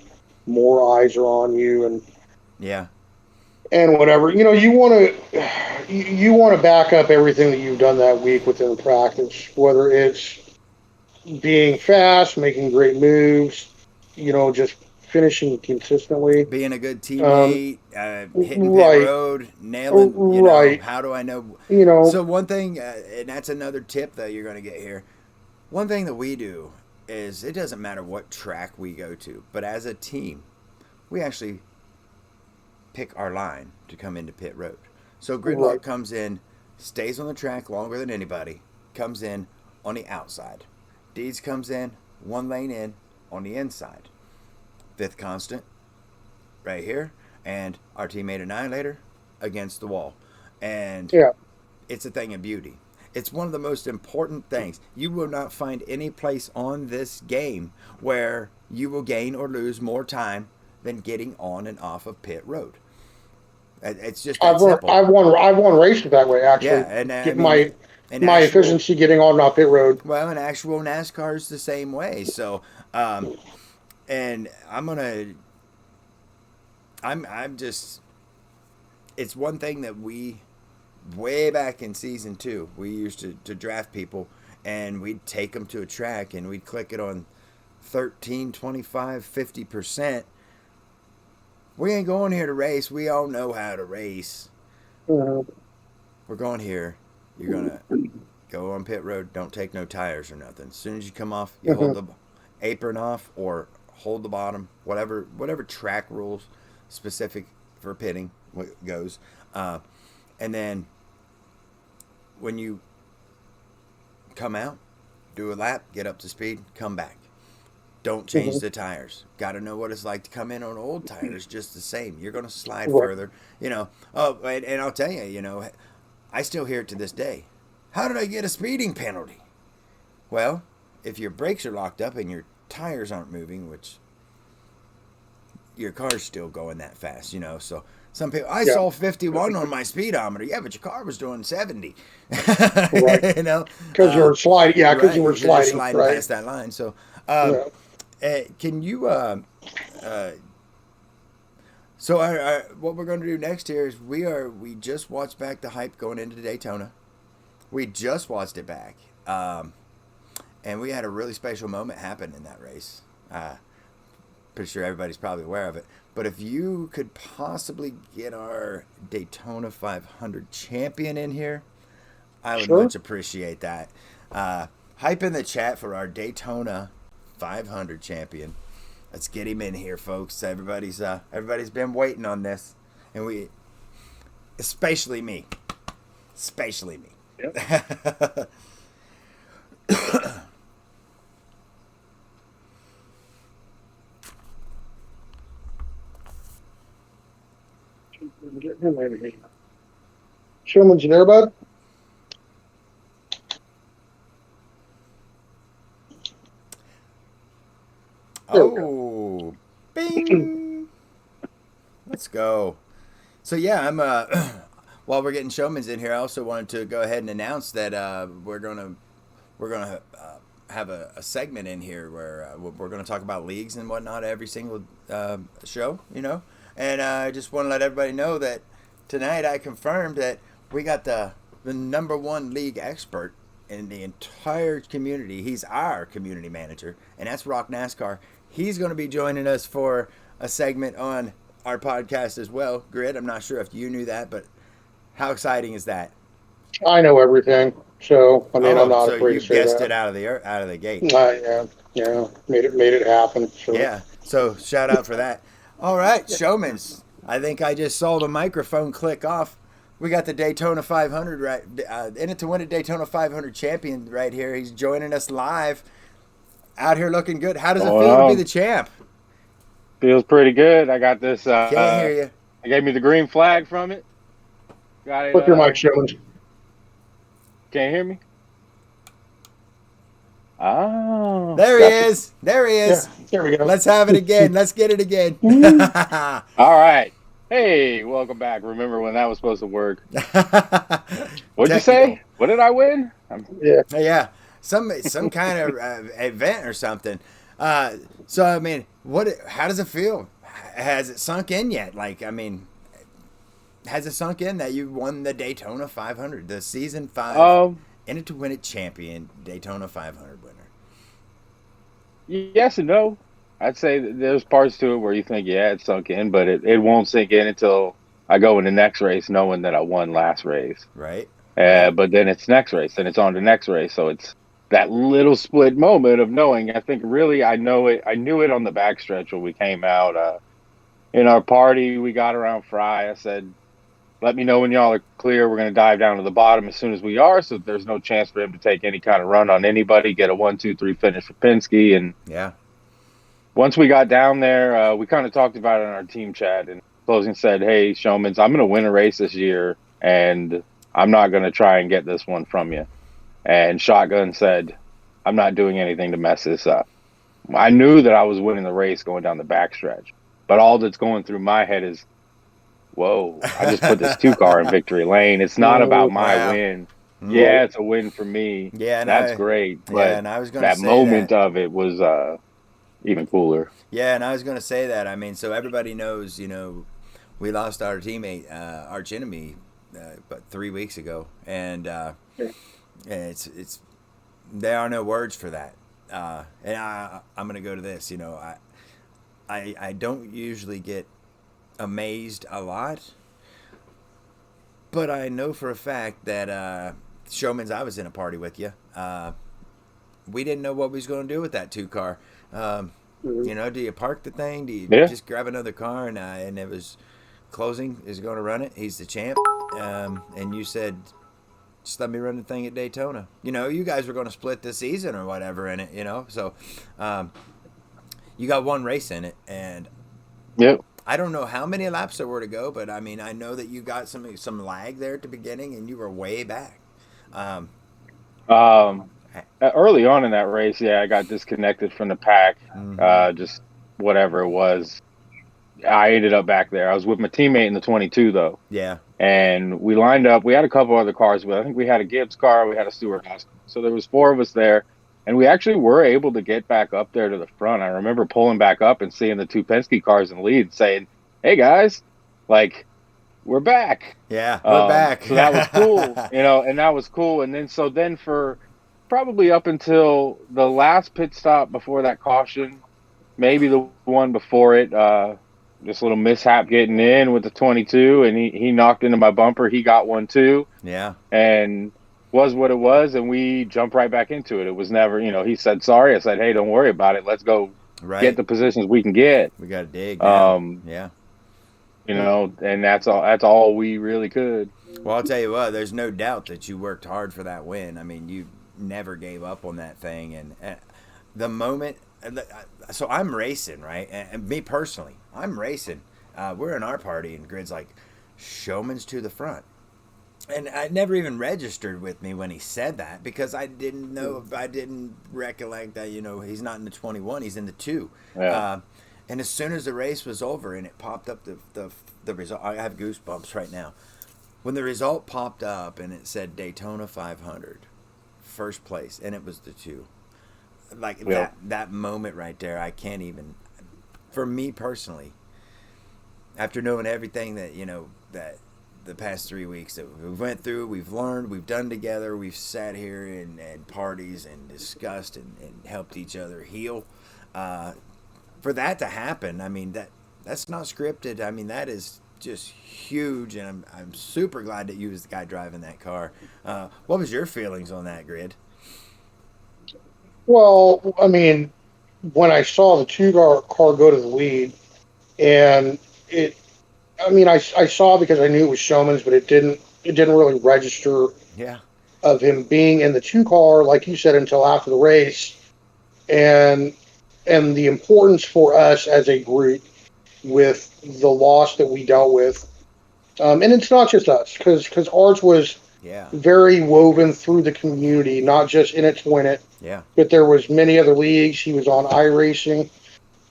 more eyes are on you and whatever, you know, you want to back up everything that you've done that week within practice, whether it's being fast, making great moves, you know, just finishing consistently, being a good teammate, hitting pit road, nailing, you know, how do I know? You know, so one thing, and that's another tip that you're going to get here. One thing that we do is it doesn't matter what track we go to, but as a team, we actually pick our line to come into pit road. So Gridlock comes in, stays on the track longer than anybody, comes in on the outside. Deeds comes in, 1 lane in on the inside. Fifth constant right here, and our teammate Annihilator against the wall. And it's a thing of beauty. It's one of the most important things. You will not find any place on this game where you will gain or lose more time than getting on and off of pit road. It's just that simple. I've won races that way, actually. Yeah, and my efficiency getting on and off pit road. Well, an actual NASCAR is the same way. So, and I'm just, it's one thing that we, way back in season 2, we used to draft people, and we'd take them to a track and we'd click it on 13, 25, 50%. We ain't going here to race. We all know how to race. We're going here. You're going to go on pit road. Don't take no tires or nothing. As soon as you come off, you hold the apron off or hold the bottom, whatever track rules specific for pitting goes. And then when you come out, do a lap, get up to speed, come back. Don't change the tires. Got to know what it's like to come in on old tires just the same. You're going to slide further, you know. Oh, and I'll tell you, you know, I still hear it to this day. How did I get a speeding penalty? Well, if your brakes are locked up and your tires aren't moving, which your car's still going that fast, you know. So some people, I saw 51 on my speedometer. Yeah, but your car was doing 70. You know, because you were sliding. Yeah, because you were sliding past that line. So, can you? So what we're going to do next here is we just watched back the hype going into Daytona. We just watched it back, and we had a really special moment happen in that race. Pretty sure everybody's probably aware of it. But if you could possibly get our Daytona 500 champion in here, I would much appreciate that. Hype in the chat for our Daytona 500 champion. Let's get him in here, folks. Everybody's been waiting on this, and especially me. Yep. Showman's you there, bud? Oh, bing! Let's go. So yeah, I'm while we're getting Showman's in here, I also wanted to go ahead and announce that we're gonna have a segment in here where we're gonna talk about leagues and whatnot every single show, you know. And I just want to let everybody know that tonight I confirmed that we got the number 1 league expert in the entire community. He's our community manager, and that's Rock NASCAR. He's going to be joining us for a segment on our podcast as well. Grid, I'm not sure if you knew that, but how exciting is that? I know everything, so I mean I'm not afraid to say that. You guessed it out of the gate. Yeah, made it happen. So. Yeah, so shout out for that. All right, Showman's. I think I just saw the microphone click off. We got the Daytona 500 right in it to win a Daytona 500 champion right here. He's joining us live. Out here looking good. How does it feel to be the champ? Feels pretty good. I got this. Can't hear you. I gave me the green flag from it. Got it. Flip your mic, Showman. Can't hear me? Oh. There he is. There he is. Yeah, there we go. Let's have it again. Let's get it again. All right. Hey, welcome back. Remember when that was supposed to work? What'd you say? What did I win? Yeah. Some kind of event or something. So I mean, how does it feel? Has it sunk in yet? Like, I mean, has it sunk in that you won the Daytona 500, the season 5 in it to win it champion, Daytona 500 winner? Yes and no. I'd say there's parts to it where you think, yeah, it's sunk in, but it won't sink in until I go in the next race knowing that I won last race. Right. But then it's next race, and it's on the next race. So it's that little split moment of knowing. I think really I know it. I knew it on the backstretch when we came out. In our party, we got around Fry. I said, let me know when y'all are clear. We're going to dive down to the bottom as soon as we are, so there's no chance for him to take any kind of run on anybody, get a 1-2-3 finish for Penske. And yeah. Once we got down there, we kind of talked about it in our team chat, and closing said, hey, Showmans, I'm going to win a race this year, and I'm not going to try and get this one from you. And Shotgun said, I'm not doing anything to mess this up. I knew that I was winning the race going down the backstretch, but all that's going through my head is, whoa, I just put this 2-car in victory lane. It's not about my win. Yeah, it's a win for me. Yeah, and That's great. But I was gonna that say moment that. of it was even cooler. Yeah, and I was gonna say that. I mean, so everybody knows, we lost our teammate, arch enemy, but 3 weeks ago, and it's there are no words for that. And I'm gonna go to this. I don't usually get amazed a lot, but I know for a fact that Showman's, I was in a party with you. We didn't know what we was going to do with that 2 car. Do you park the thing? Do you Yeah. just grab another car? And it was closing is going to run it. He's the champ. And you said, just let me run the thing at Daytona. You guys were going to split the season or whatever in it, So you got one race in it. And Yep. I don't know how many laps there were to go, but I mean, I know that you got some lag there at the beginning and you were way back. Early on in that race, yeah, I got disconnected from the pack. Just whatever it was. I ended up back there. I was with my teammate in the 22 though. Yeah. And we lined up. We had a couple other cars with. I think we had a Gibbs car. We had a Stewart Haas. So there was 4 of us there, and we actually were able to get back up there to the front. I remember pulling back up and seeing the 2 Penske cars in the lead, saying, "Hey guys, like we're back." Yeah, we're back. So that was cool, and that was cool. And then for probably up until the last pit stop before that caution, maybe the one before it. This little mishap getting in with the 22, and he knocked into my bumper. He got one too. Yeah. And was what it was, and we jumped right back into it. It was never, he said sorry. I said, hey, don't worry about it. Let's go get the positions we can get. We got to dig. Yeah. And that's all we really could. Well, I'll tell you what, there's no doubt that you worked hard for that win. I mean, you never gave up on that thing. And the moment, so I'm racing, right? And me personally, I'm racing. We're in our party, and Grid's like, Showman's to the front. And I never even registered with me when he said that because I didn't know, I didn't recollect that, he's not in the 21, he's in the 2. Yeah. And as soon as the race was over and it popped up the result, I have goosebumps right now. When the result popped up and it said Daytona 500, first place, and it was the 2. Like that moment right there, I can't even. For me personally, after knowing everything that that the past 3 weeks that we went through, we've learned, we've done together, we've sat here and parties and discussed and helped each other heal. For that to happen, I mean that's not scripted. I mean that is just huge, and I'm super glad that you was the guy driving that car. What was your feelings on that, Grid? Well, I mean, when I saw the 2 car go to the lead, and I saw because I knew it was Showman's, but it didn't really register. Yeah. Of him being in the 2 car, like you said, until after the race, and the importance for us as a group with the loss that we dealt with, and it's not just us because ours was very woven through the community, not just in it to win it. Yeah. But there was many other leagues. He was on iRacing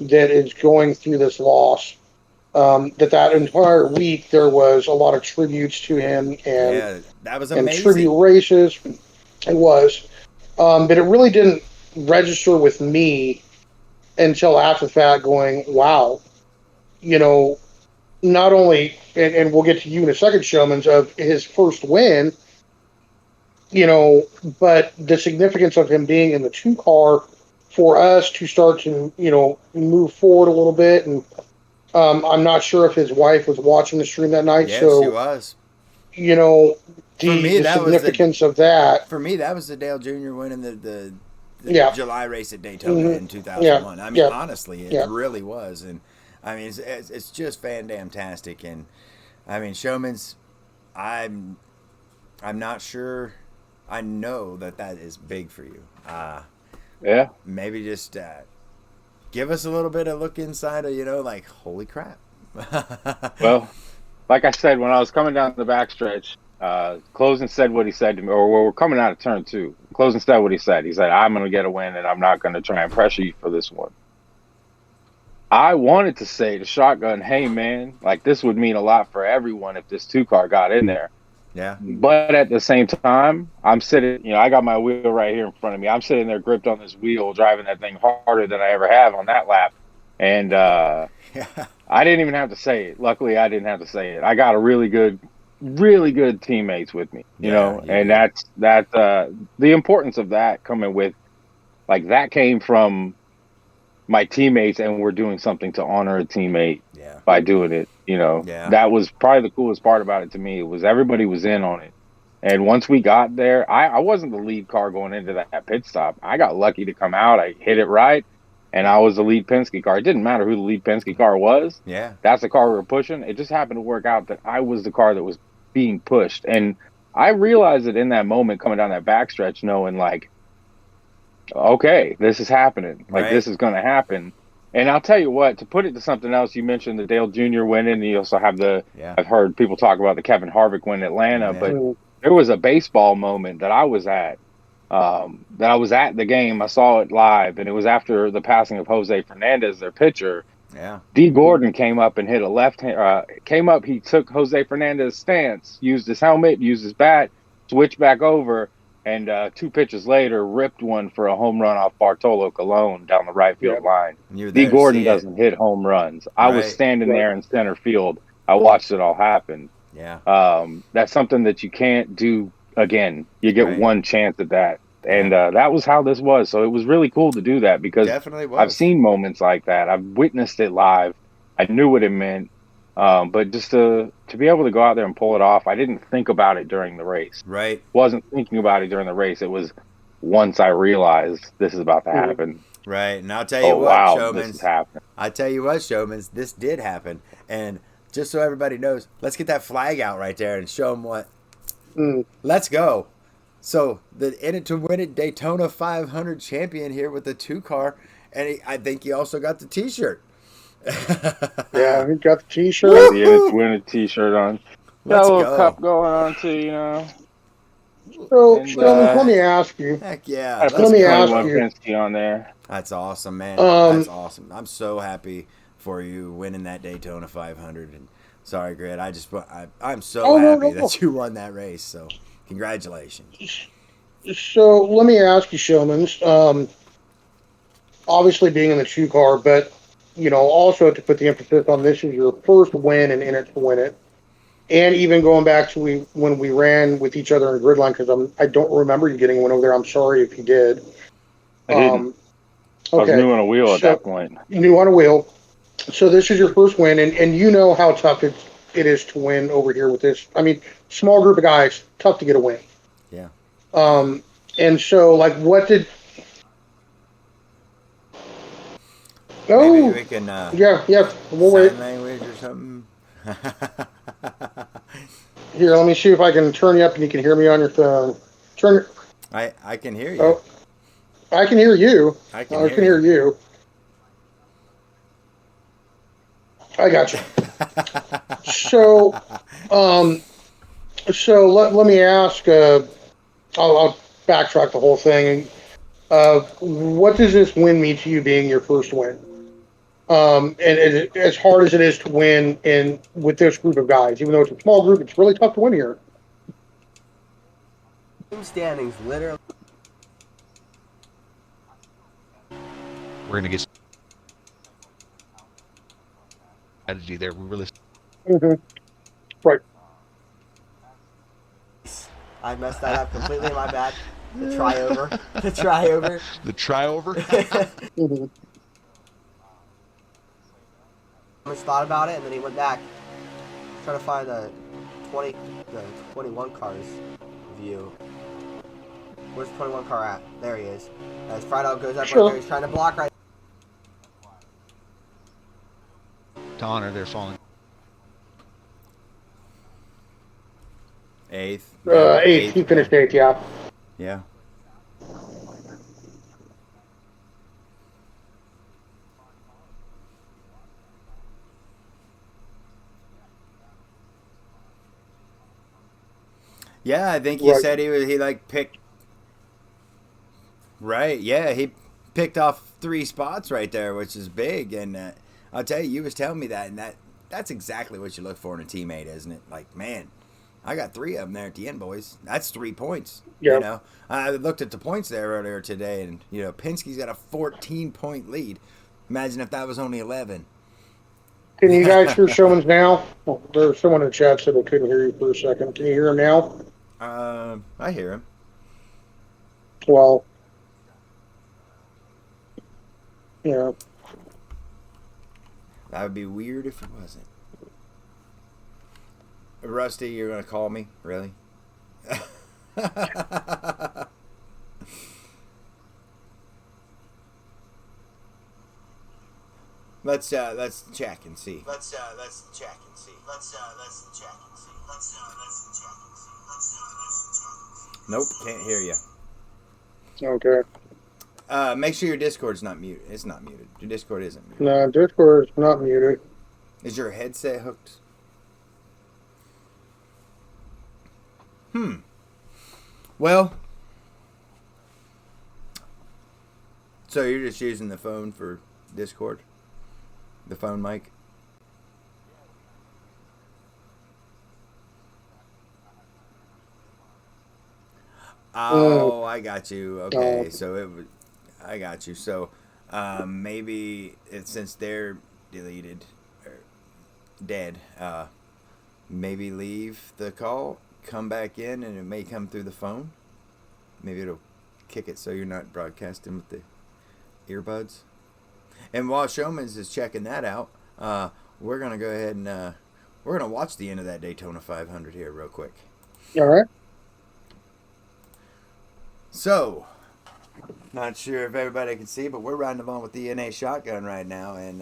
that is going through this loss. That entire week there was a lot of tributes to him and that was amazing. And tribute races. It was, but it really didn't register with me until after the fact. Going, wow, not only, and we'll get to you in a second, Showman's, of his first win. But the significance of him being in the 2 car for us to start to, move forward a little bit. And I'm not sure if his wife was watching the stream that night. Yes, so, she was. The significance of that. For me, that was the Dale Jr. winning the July race at Daytona in 2001. I mean, honestly, it really was. And, I mean, it's just fan-damn-tastic. And, I mean, Showman's, I'm not sure. I know that is big for you. Maybe just give us a little bit of look inside of, like, holy crap. Well, like I said, when I was coming down the backstretch, Closing said what he said to me, or we're coming out of turn 2. Closing said what he said. He said, I'm going to get a win, and I'm not going to try and pressure you for this one. I wanted to say to Shotgun, hey, man, like, this would mean a lot for everyone if this 2 car got in there. Yeah. But at the same time, I'm sitting, I got my wheel right here in front of me. I'm sitting there gripped on this wheel, driving that thing harder than I ever have on that lap. And Yeah. I didn't even have to say it. Luckily, I didn't have to say it. I got a really good teammates with me, Yeah, you and did. that's the importance of that coming with, like, that came from my teammates, and we're doing something to honor a teammate Yeah. by doing it. Yeah. That was probably the coolest part about it to me. It was everybody was in on it. And once we got there, I wasn't the lead car going into that pit stop. I got lucky to come out. I hit it right, and I was the lead Penske car. It didn't matter who the lead Penske car was. Yeah. That's the car we were pushing. It just happened to work out that I was the car that was being pushed. And I realized it in that moment coming down that backstretch, knowing, like, okay, this is happening. Like, Right. this is going to happen. And I'll tell you what, to put it to something else, you mentioned the Dale Jr. winning, and you also have Yeah. I've heard people talk about the Kevin Harvick win in Atlanta, Yeah. but there was a baseball moment that I was at the game. I saw it live, and it was after the passing of Jose Fernandez, their pitcher. Yeah. D. Gordon came up and hit a left hand. He took Jose Fernandez's stance, used his helmet, used his bat, switched back over, and 2 pitches later ripped one for a home run off Bartolo Colon down the right field line. You were D. there to Gordon see it. doesn't hit home runs. I was Right. standing there in center field. I watched it all happen. Yeah. That's something that you can't do again. You get Right. one chance at that. And that was how this was. So it was really cool to do that because Definitely was. I've seen moments like that. I've witnessed it live. I knew what it meant. But just to be able to go out there and pull it off, I didn't think about it during the race. Right. Wasn't thinking about it during the race. It was once I realized this is about to happen. Right. And I'll tell you what, Wow, Showmans. this is happening. I tell you what, Showmans, this did happen. And just so everybody knows, let's get that flag out right there and show them what. Let's go. So the In It to Win It Daytona 500 champion here with the 2 car, and I think he also got the T-shirt. Yeah, he got the T-shirt. The In It to Win It T-shirt on. Got Let's a little go. cup going on too, So, And, let me ask you. Heck yeah. I Let's Let me go. ask one you. Penske on there. That's awesome, man. Um, That's awesome. I'm so happy for you winning that Daytona 500. And sorry, Grit. I'm so Oh, no, happy no. that you won that race. So congratulations. So let me ask you, Showmans. Obviously being in the 2 car, but also to put the emphasis on this is your first win and In It to Win It, and even going back to when we ran with each other in Gridline, because I don't remember you getting one over there. I'm sorry if you did. I didn't. I was Okay, new on a wheel at that point. new on a wheel. So this is your first win, and you know how tough it is to win over here with this. I mean, small group of guys, tough to get a win. Yeah. And so, like, what did... Maybe Oh, we can yeah, we'll wait. sign language or something. Here, let me see if I can turn you up and you can hear me on your phone. I can hear you. Oh, I can hear you. I can hear you. I got you. So, let me ask. I'll backtrack the whole thing. What does this win mean to you, being your first win? And as hard as it is to win with this group of guys, even though it's a small group, it's really tough to win here. Team standings, literally. We're gonna get strategy there. We really Right. I messed that up completely. My bad. The try over. The try over. the try over. Mhm. Much thought about it, and then he went back, trying to find the 21 car's view. Where's the 21 car at? There he is. As Throttle goes up Sure. right there, he's trying to block right. To honor their fallen. Eighth. Eighth. He finished eighth. Yeah. Yeah. Yeah, I think he Right. said he like picked. Right. Yeah, he picked off 3 spots right there, which is big. And I'll tell you, you was telling me that, and that's exactly what you look for in a teammate, isn't it? Like, man, I got 3 of them there at the end, boys. That's 3 points. Yep. You know, I looked at the points there earlier today, and you know, Penske's got a 14-point lead. Imagine if that was only 11. Can you guys hear Showman's now? Oh, there's someone in the chat said they couldn't hear you for a second. Can you hear him now? I hear him. Well, yeah. That would be weird if it wasn't. Rusty, you're gonna call me? Really? Let's check and see. Let's check and see. Nope, can't hear you. Okay. Make sure your Discord's not muted. It's not muted. Your Discord isn't muted. No, Discord is not muted. Is your headset hooked? Well, so you're just using the phone for Discord? The phone mic? Oh, I got you. Okay, so it was, I got you. So maybe since they're deleted or dead, maybe leave the call, come back in, and it may come through the phone. Maybe it'll kick it so you're not broadcasting with the earbuds. And while Showman's is checking that out, we're gonna go ahead and we're gonna watch the end of that Daytona 500 here real quick. All right. So, not sure if everybody can see, but we're riding along with the NA shotgun right now, and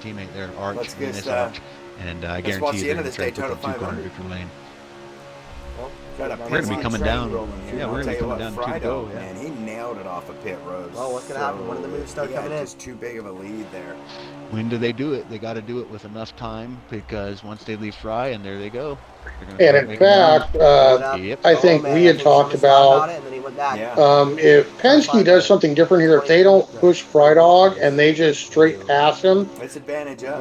Teammate there, Arch. Let's in get, this Arch. And I let's watch guarantee the you end of they're this going to try to put Daytona the 2-corner 500. victory lane. got a We're gonna be pit coming train down. rolling here. Yeah, I'll we're gonna tell be you coming what, down to Frido, go. Yeah. man, he nailed it off of pit road. Well, what's gonna happen? When do the moves start coming in? Just too big of a lead there. When do they do it? They got to do it with enough time, because once they leave Fry, and there they go. They're gonna And start in making runs. fact, Yep. I think we had talked about it, and then he went back. Yeah. if Penske does something different here, if they don't push Fry Dog and they just straight pass him, It's advantage us.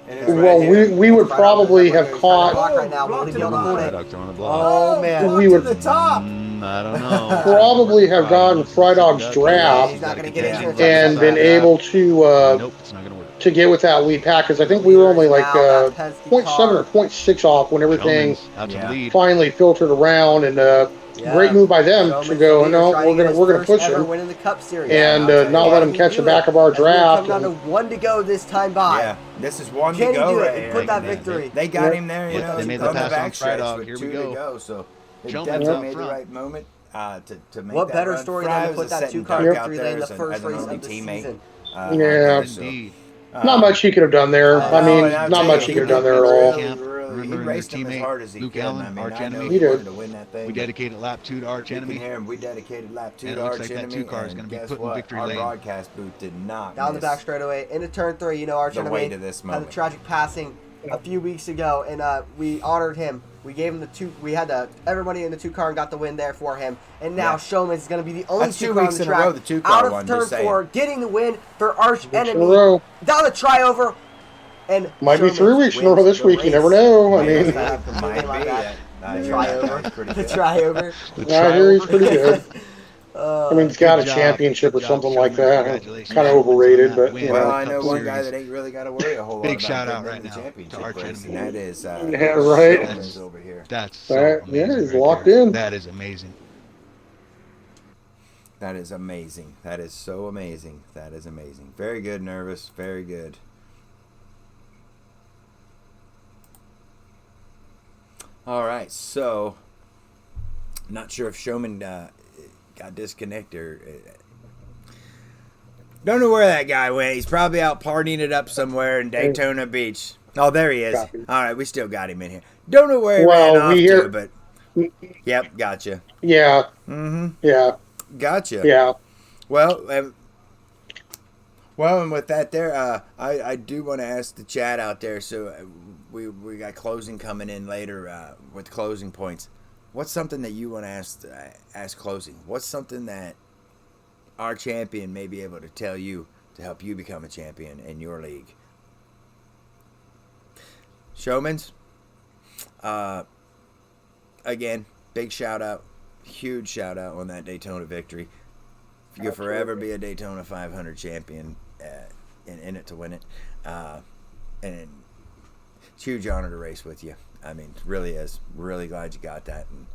It is well, right here. we would probably have block caught, right now. Will he be able to hold Fry it? Dog throwing the block. Oh man. we would to the top. I don't know. probably have gotten Fry Dog's He's draft not gonna get it. and been able to Nope, it's not gonna work. to get with that lead pack, because I think we were only like Now that Penske 0.7 or car. 0.6 off when everything Showman's out to Yeah. the lead. finally filtered around, and Yeah. great move by them Showman's to go, leader no, trying to get we're gonna his push first ever him win in the Cup Series. and I'll tell you not what. let him Can catch he the do back it? of our As we're draft. coming down And, to 1 to go this time by. Yeah, this is one Can to he go do it right and here. put that victory? They got him there, you Yep, know. they made the on pass on backstretch Fry Dog. with Here 2 we to go. go. So they Showman's definitely out made the front. right moment to make What that better run. story Fry than to was put that setting 2-car Dirk victory out lane there the as first an race early of the teammate. season? Yeah. Indeed. not much he could have done there. I mean, not much he could have done there at all. He raced him as hard as he Luke could. Allen, I mean, arch I know enemy. he He did. wanted to win that thing. We dedicated lap 2 to Arch You can Enemy. hear him. We dedicated lap 2 And to it looks Arch like that Enemy. 2-car is and gonna be guess put in what? victory Our lane. broadcast booth did not Down the miss back straightaway into turn 3. You know, Arch the Enemy way to this had a moment. tragic passing a few weeks ago, and we honored him. We gave him the 2. We had everybody in the 2-car and got the win there for him. And now Yeah. Showman is going to be the only That's 2 2-car on weeks the in a track row, the 2-car out of one, turn just saying. 4, getting the win for Arch In a Enemy. row. Down the tryover, and Might be Showman 3 weeks in a row wins this the week. You race. never know. I Might mean, be. Something Might like be. that. Yeah, The you're right. tryover. That's pretty The good. tryover. I hear he's pretty good. I mean, he's got Good a job. championship Good or job, something like Showman. that. Congratulations. Kind of Showman's on overrated, that but win. you Well, know. I know Cup one guy Series. that ain't really got to worry a whole lot Big about shout out getting right the now championship to Arch race, and Enemy. that is Yeah, right. Showman's over here. That's so Right, amazing. yeah, he's right locked there. in. That is amazing. That is amazing. That is so amazing. That is amazing. Very good, Nervous. Very good. All right, so not sure if Showman got disconnected or don't know where that guy went. He's probably out partying it up somewhere in Daytona Beach. Oh, there he is. Copy. All right, we still got him in here. Don't know where he Well, ran off we hear- to, but yep, gotcha. Yeah, Mm-hmm. yeah, Gotcha. yeah. Well, and with that there, I do want to ask the chat out there. So we got closing coming in later with closing points. What's something that you want to ask closing? What's something that our champion may be able to tell you to help you become a champion in your league? Showmans, Again, big shout out, huge shout out on that Daytona victory. You'll forever be a Daytona 500 champion, in it to win it, and it's a huge honor to race with you. I mean, it really is. Really glad you got that, and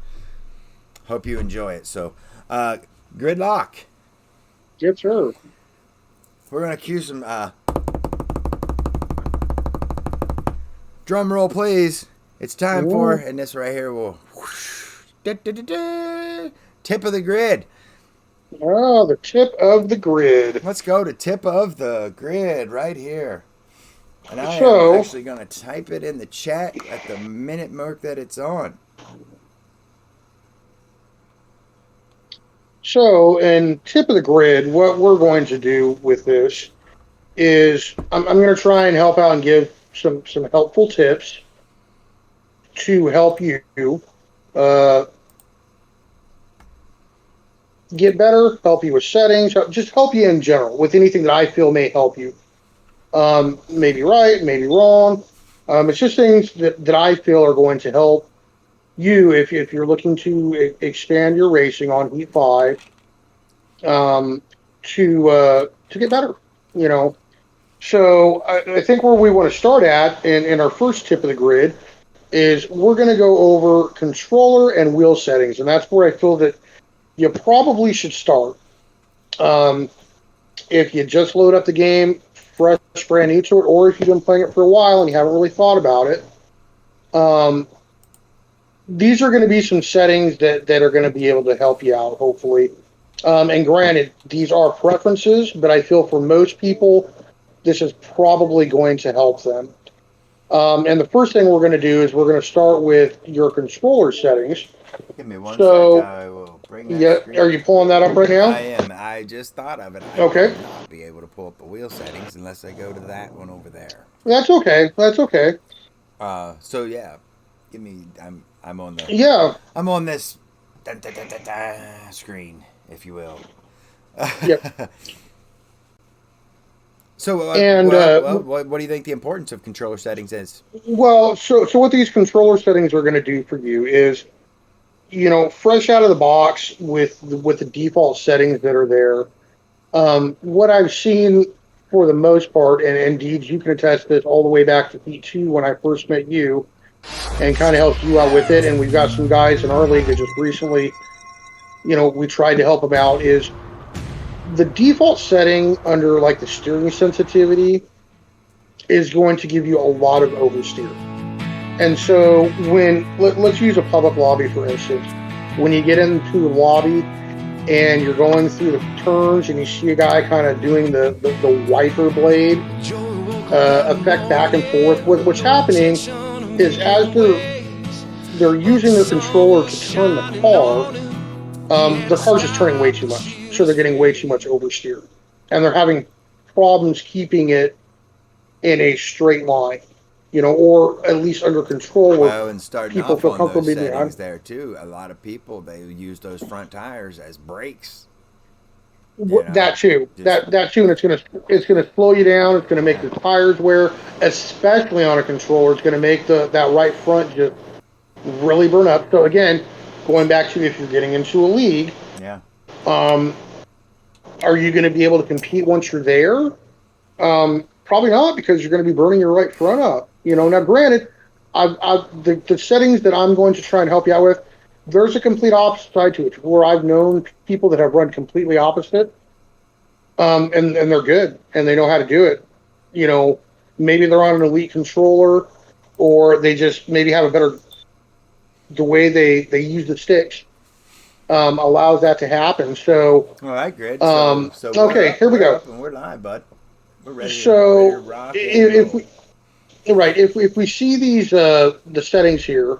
hope you enjoy it. So, good luck. Yes, sir. We're gonna cue some drum roll, please. It's time for, and this right here will tip of the grid. Oh, the tip of the grid. Let's go to tip of the grid right here. And I So- am actually going to type it in the chat at the minute mark that it's on. So, in tip of the grid, what we're going to do with this is I'm going to try and help out and give some helpful tips to help you get better, help you with settings, just help you in general with anything that I feel may help you. Maybe right, maybe wrong. It's just things that I feel are going to help you if you're looking to expand your racing on Heat 5 to get better, you know. So I think where we want to start at in our first tip of the grid is we're going to go over controller and wheel settings, and that's where I feel that you probably should start. If you just load up the game, fresh, brand new to it, or if you've been playing it for a while and you haven't really thought about it, these are going to be some settings that are going to be able to help you out, hopefully. And granted, these are preferences, but I feel for most people, this is probably going to help them. And the first thing we're going to do is we're going to start with your controller settings. Give me one So, sec. I will bring that Yeah, screen. are you pulling that up right now? I am. I just thought of it. I Okay. will not be able to pull up the wheel settings unless I go to that one over there. That's okay. That's okay. So yeah, give me. I'm on the. Yeah. I'm on this screen, if you will. Yep. So, And, what do you think the importance of controller settings is? Well, so what these controller settings are going to do for you is, you know, fresh out of the box with the default settings that are there. What I've seen for the most part, and indeed you can attest this all the way back to P2 when I first met you, and kind of helped you out with it. And we've got some guys in our league that just recently, you know, we tried to help them out. Is the default setting under like the steering sensitivity is going to give you a lot of oversteer. And so when, let's use a public lobby for instance, when you get into the lobby and you're going through the turns and you see a guy kind of doing the wiper blade effect back and forth, what's happening is as they're using their controller to turn the car, their car's just turning way too much. So they're getting way too much oversteer. And they're having problems keeping it in a straight line, you know, or at least under control. Well, and starting people off feel on comfortable those being settings behind. there too, a lot of people, they use those front tires as brakes. That too, just- that too, and it's gonna slow you down. It's gonna make the tires wear, especially on a controller. It's gonna make that right front just really burn up. So again, going back to if you're getting into a league, Yeah. are you going to be able to compete once you're there? Probably not, because you're going to be burning your right front up. You know, now granted, the settings that I'm going to try and help you out with, there's a complete opposite side to it, where I've known people that have run completely opposite, and they're good and they know how to do it. You know, maybe they're on an elite controller, or they just maybe have a better, the way they use the sticks allows that to happen. So, All right, grid. so we're here we we're go. up and we're live, bud. We're ready. So, ready to rock and if roll. if we see these the settings here,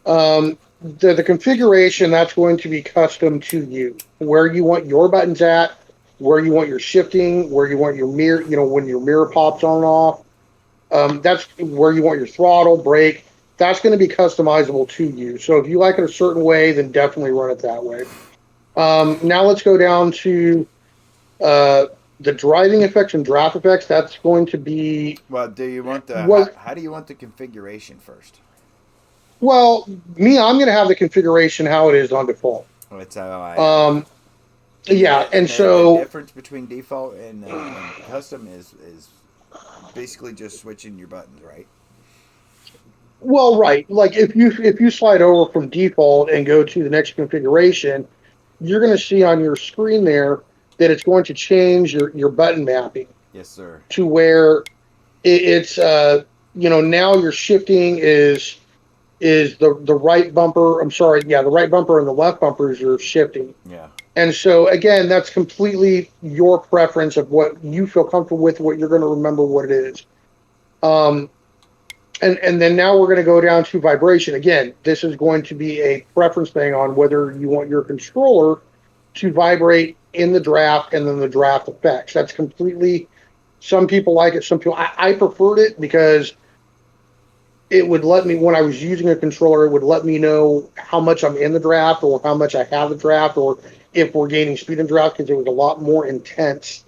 the configuration, that's going to be custom to you, where you want your buttons at, where you want your shifting, where you want your mirror, you know, when your mirror pops on and off. That's where you want your throttle, brake. That's going to be customizable to you. So if you like it a certain way, then definitely run it that way. Now let's go down to the driving effects and draft effects. That's going to be Well, do you want the? What- How do you want the configuration first? Well, I'm going to have the configuration how it is on default. That's how I have it. Um, yeah, and The so difference between default and custom is basically just switching your buttons, right? well, right. Like if you slide over from default and go to the next configuration, you're going to see on your screen there that it's going to change your button mapping Yes, sir. to where it's now your shifting is the right bumper. I'm sorry, yeah, the right bumper and the left bumper is your shifting. Yeah. And so again, that's completely your preference of what you feel comfortable with, what you're going to remember what it is. And then now we're going to go down to vibration. Again, this is going to be a preference thing on whether you want your controller to vibrate in the draft and then the draft effects. That's completely, some people like it, some people, I preferred it because it would let me, when I was using a controller, it would let me know how much I'm in the draft or how much I have the draft or if we're gaining speed in draft because it was a lot more intense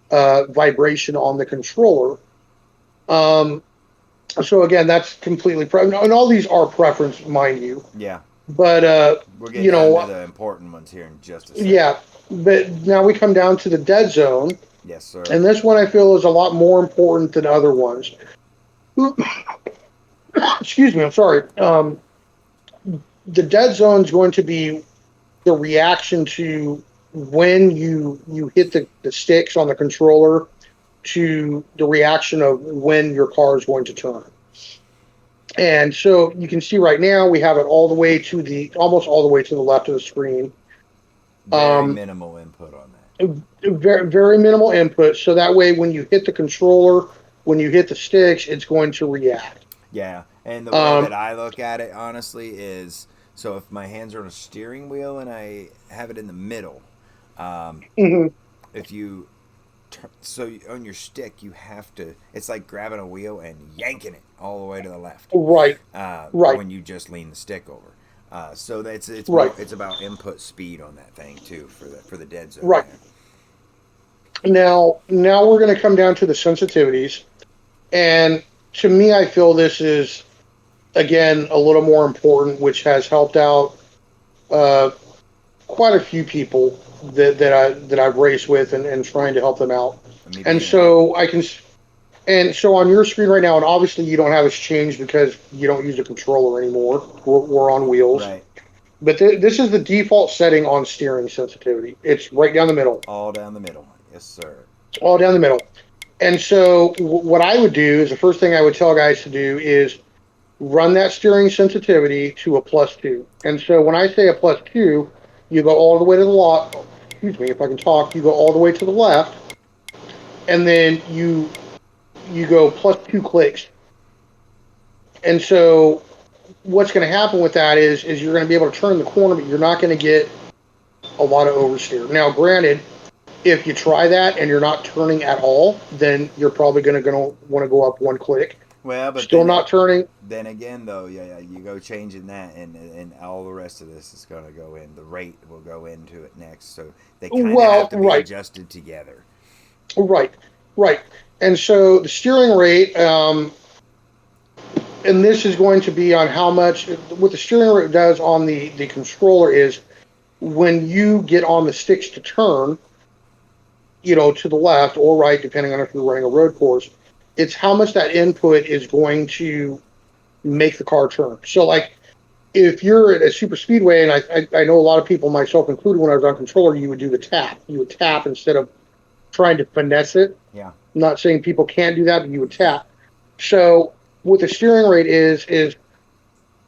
vibration on the controller. So again, that's completely and all these are preference, mind you. Yeah. But we'll get down to the important ones here in just a second. Yeah, but now we come down to the dead zone. Yes, sir. And this one I feel is a lot more important than other ones. Excuse me, I'm sorry. The dead zone is going to be the reaction to when you hit the sticks on the controller to the reaction of when your car is going to turn. And so you can see right now we have it all the way to almost all the way to the left of the screen. Very minimal input on that. Very, very minimal input. So that way when you hit the controller, when you hit the sticks, it's going to react. Yeah. And the way that I look at it, honestly, is so if my hands are on a steering wheel and I have it in the middle, if you so on your stick you have to, it's like grabbing a wheel and yanking it all the way to the left, right when you just lean the stick over, so that's it's right. It's about input speed on that thing too for the dead zone right there. Now we're going to come down to the sensitivities, and to me I feel this is again a little more important, which has helped out quite a few people that I've raced with and trying to help them out. And so so on your screen right now, and obviously you don't have this changed because you don't use a controller anymore. We're on wheels. Right. But this is the default setting on steering sensitivity. It's right down the middle. All down the middle. Yes, sir. All down the middle. And so what I would do is the first thing I would tell guys to do is run that steering sensitivity to a +2. And so when I say a +2, you go all the way to the left. Excuse me, if I can talk. You go all the way to the left, and then you go +2 clicks. And so what's going to happen with that is you're going to be able to turn the corner, but you're not going to get a lot of oversteer. Now, granted, if you try that and you're not turning at all, then you're probably going to want to go up one click. Well, but still not turning. Then again, though, yeah, you go changing that, and all the rest of this is going to go in. The rate will go into it next, so they kind of have to be adjusted together. Right. And so the steering rate, and this is going to be on how much. What the steering rate does on the controller is when you get on the sticks to turn, to the left or right, depending on if you're running a road course. It's how much that input is going to make the car turn. So, like, if you're at a super speedway, and I know a lot of people, myself included, when I was on controller, you would do the tap. You would tap instead of trying to finesse it. Yeah. I'm not saying people can't do that, but you would tap. So, what the steering rate is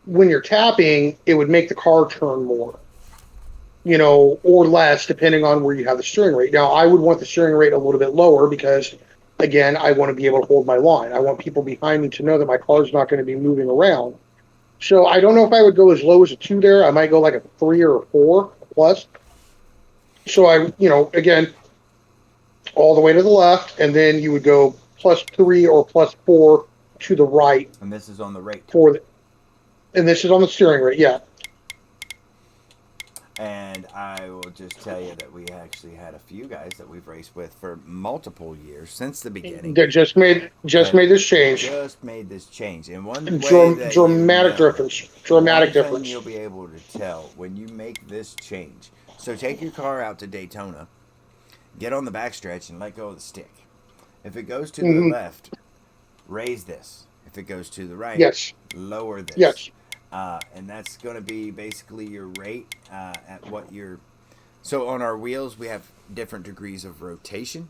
when you're tapping, it would make the car turn more, or less, depending on where you have the steering rate. Now, I would want the steering rate a little bit lower because, again, I want to be able to hold my line. I want people behind me to know that my car's not going to be moving around. So I don't know if I would go as low as a 2 there. I might go like a 3 or a 4 plus. So again, all the way to the left, and then you would go +3 or +4 to the right. And this is on the rate. And this is on the steering rate, yeah. And I will just tell you that we actually had a few guys that we've raced with for multiple years since the beginning That just that made this change. just made this change. And one way that Dramatic difference. one Dramatic thing difference. you'll be able to tell when you make this change. So take your car out to Daytona, get on the backstretch, and let go of the stick. If it goes to the left, raise this. If it goes to the right, Yes. lower this. Yes. And that's going to be basically your rate at what you're. So on our wheels, we have different degrees of rotation,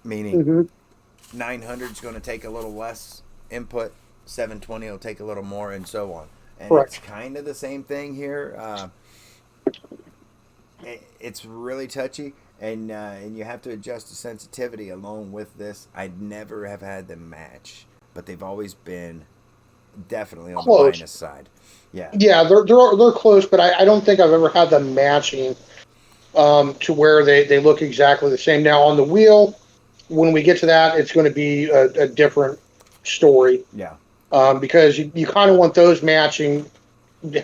meaning 900 is going to take a little less input, 720 will take a little more, and so on. And Correct. it's kind of the same thing here. It's really touchy, and you have to adjust the sensitivity along with this. I never have had them match, but they've always been definitely on Close. the minus side. Yeah. Yeah, they're close, but I don't think I've ever had them matching to where they look exactly the same. Now on the wheel, when we get to that, it's going to be a different story. Yeah. Because you kind of want those matching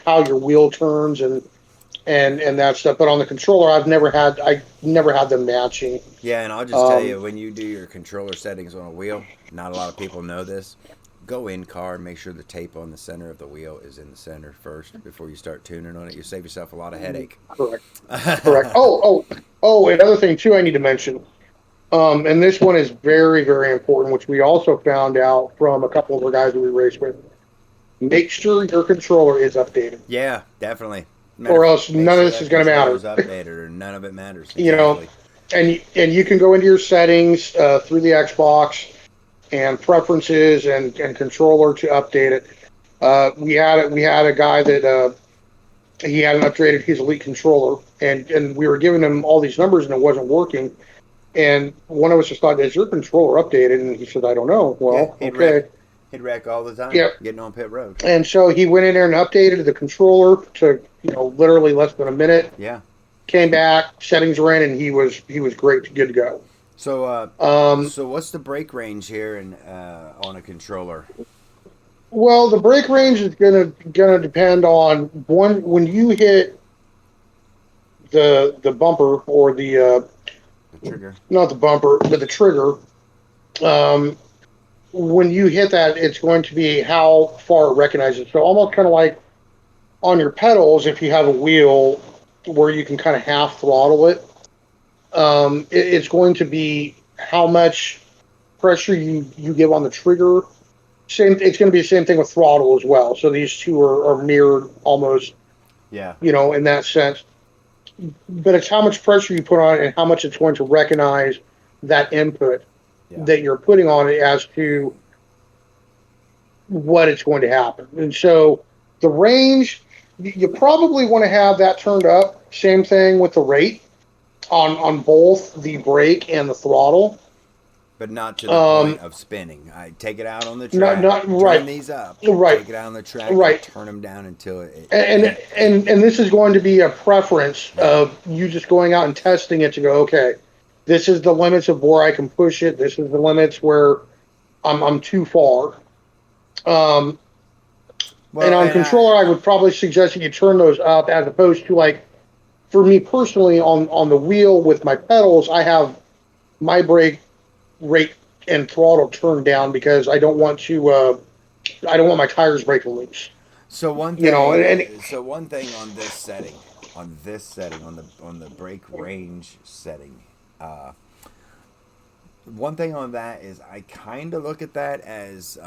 how your wheel turns and that stuff. But on the controller, I never had them matching. Yeah, and I'll just tell you, when you do your controller settings on a wheel, not a lot of people know this. Go in car and make sure the tape on the center of the wheel is in the center first before you start tuning on it. You save yourself a lot of headache. Correct. Correct. Another thing too I need to mention. And this one is very, very important, which we also found out from a couple of our guys that we raced with. Make sure your controller is updated. Yeah, definitely. Or else none of this is going to matter. Updated, or none of it matters. Exactly. You know, and you can go into your settings through the Xbox and preferences and controller to update it. We had a guy that he hadn't updated his Elite controller, and we were giving him all these numbers and it wasn't working. And one of us just thought, "Is your controller updated?" And he said, "I don't know." Well, yeah, okay. He'd wreck all the time. Yep. Getting on pit road. And so he went in there and updated the controller to literally less than a minute. Yeah. Came back, settings were in, and he was great, good to go. So so what's the brake range here on a controller? Well, the brake range is gonna depend on when you hit the bumper or the trigger. Not the bumper, but the trigger. When you hit that, it's going to be how far it recognizes. So almost kind of like on your pedals, if you have a wheel where you can kind of half throttle it, it's going to be how much pressure you give on the trigger. It's going to be the same thing with throttle as well. So these two are mirrored almost. Yeah. In that sense. But it's how much pressure you put on it and how much it's going to recognize that input that you're putting on it as to what it's going to happen. And so the range, you probably want to have that turned up. Same thing with the rate on both the brake and the throttle. But not to the point of spinning. I take it out on the track. Turn these up. Right. Take it out on the track. Right. Turn them down until it. And this is going to be a preference of you just going out and testing it to go, okay, this is the limits of where I can push it. This is the limits where I'm too far. And on controller, I would probably suggest that you turn those up as opposed to, like, for me personally, on the wheel with my pedals, I have my brake rate and throttle turned down because I don't want my tires breaking loose. So one thing, one thing on this setting, on the brake range setting, one thing on that is I kind of look at that as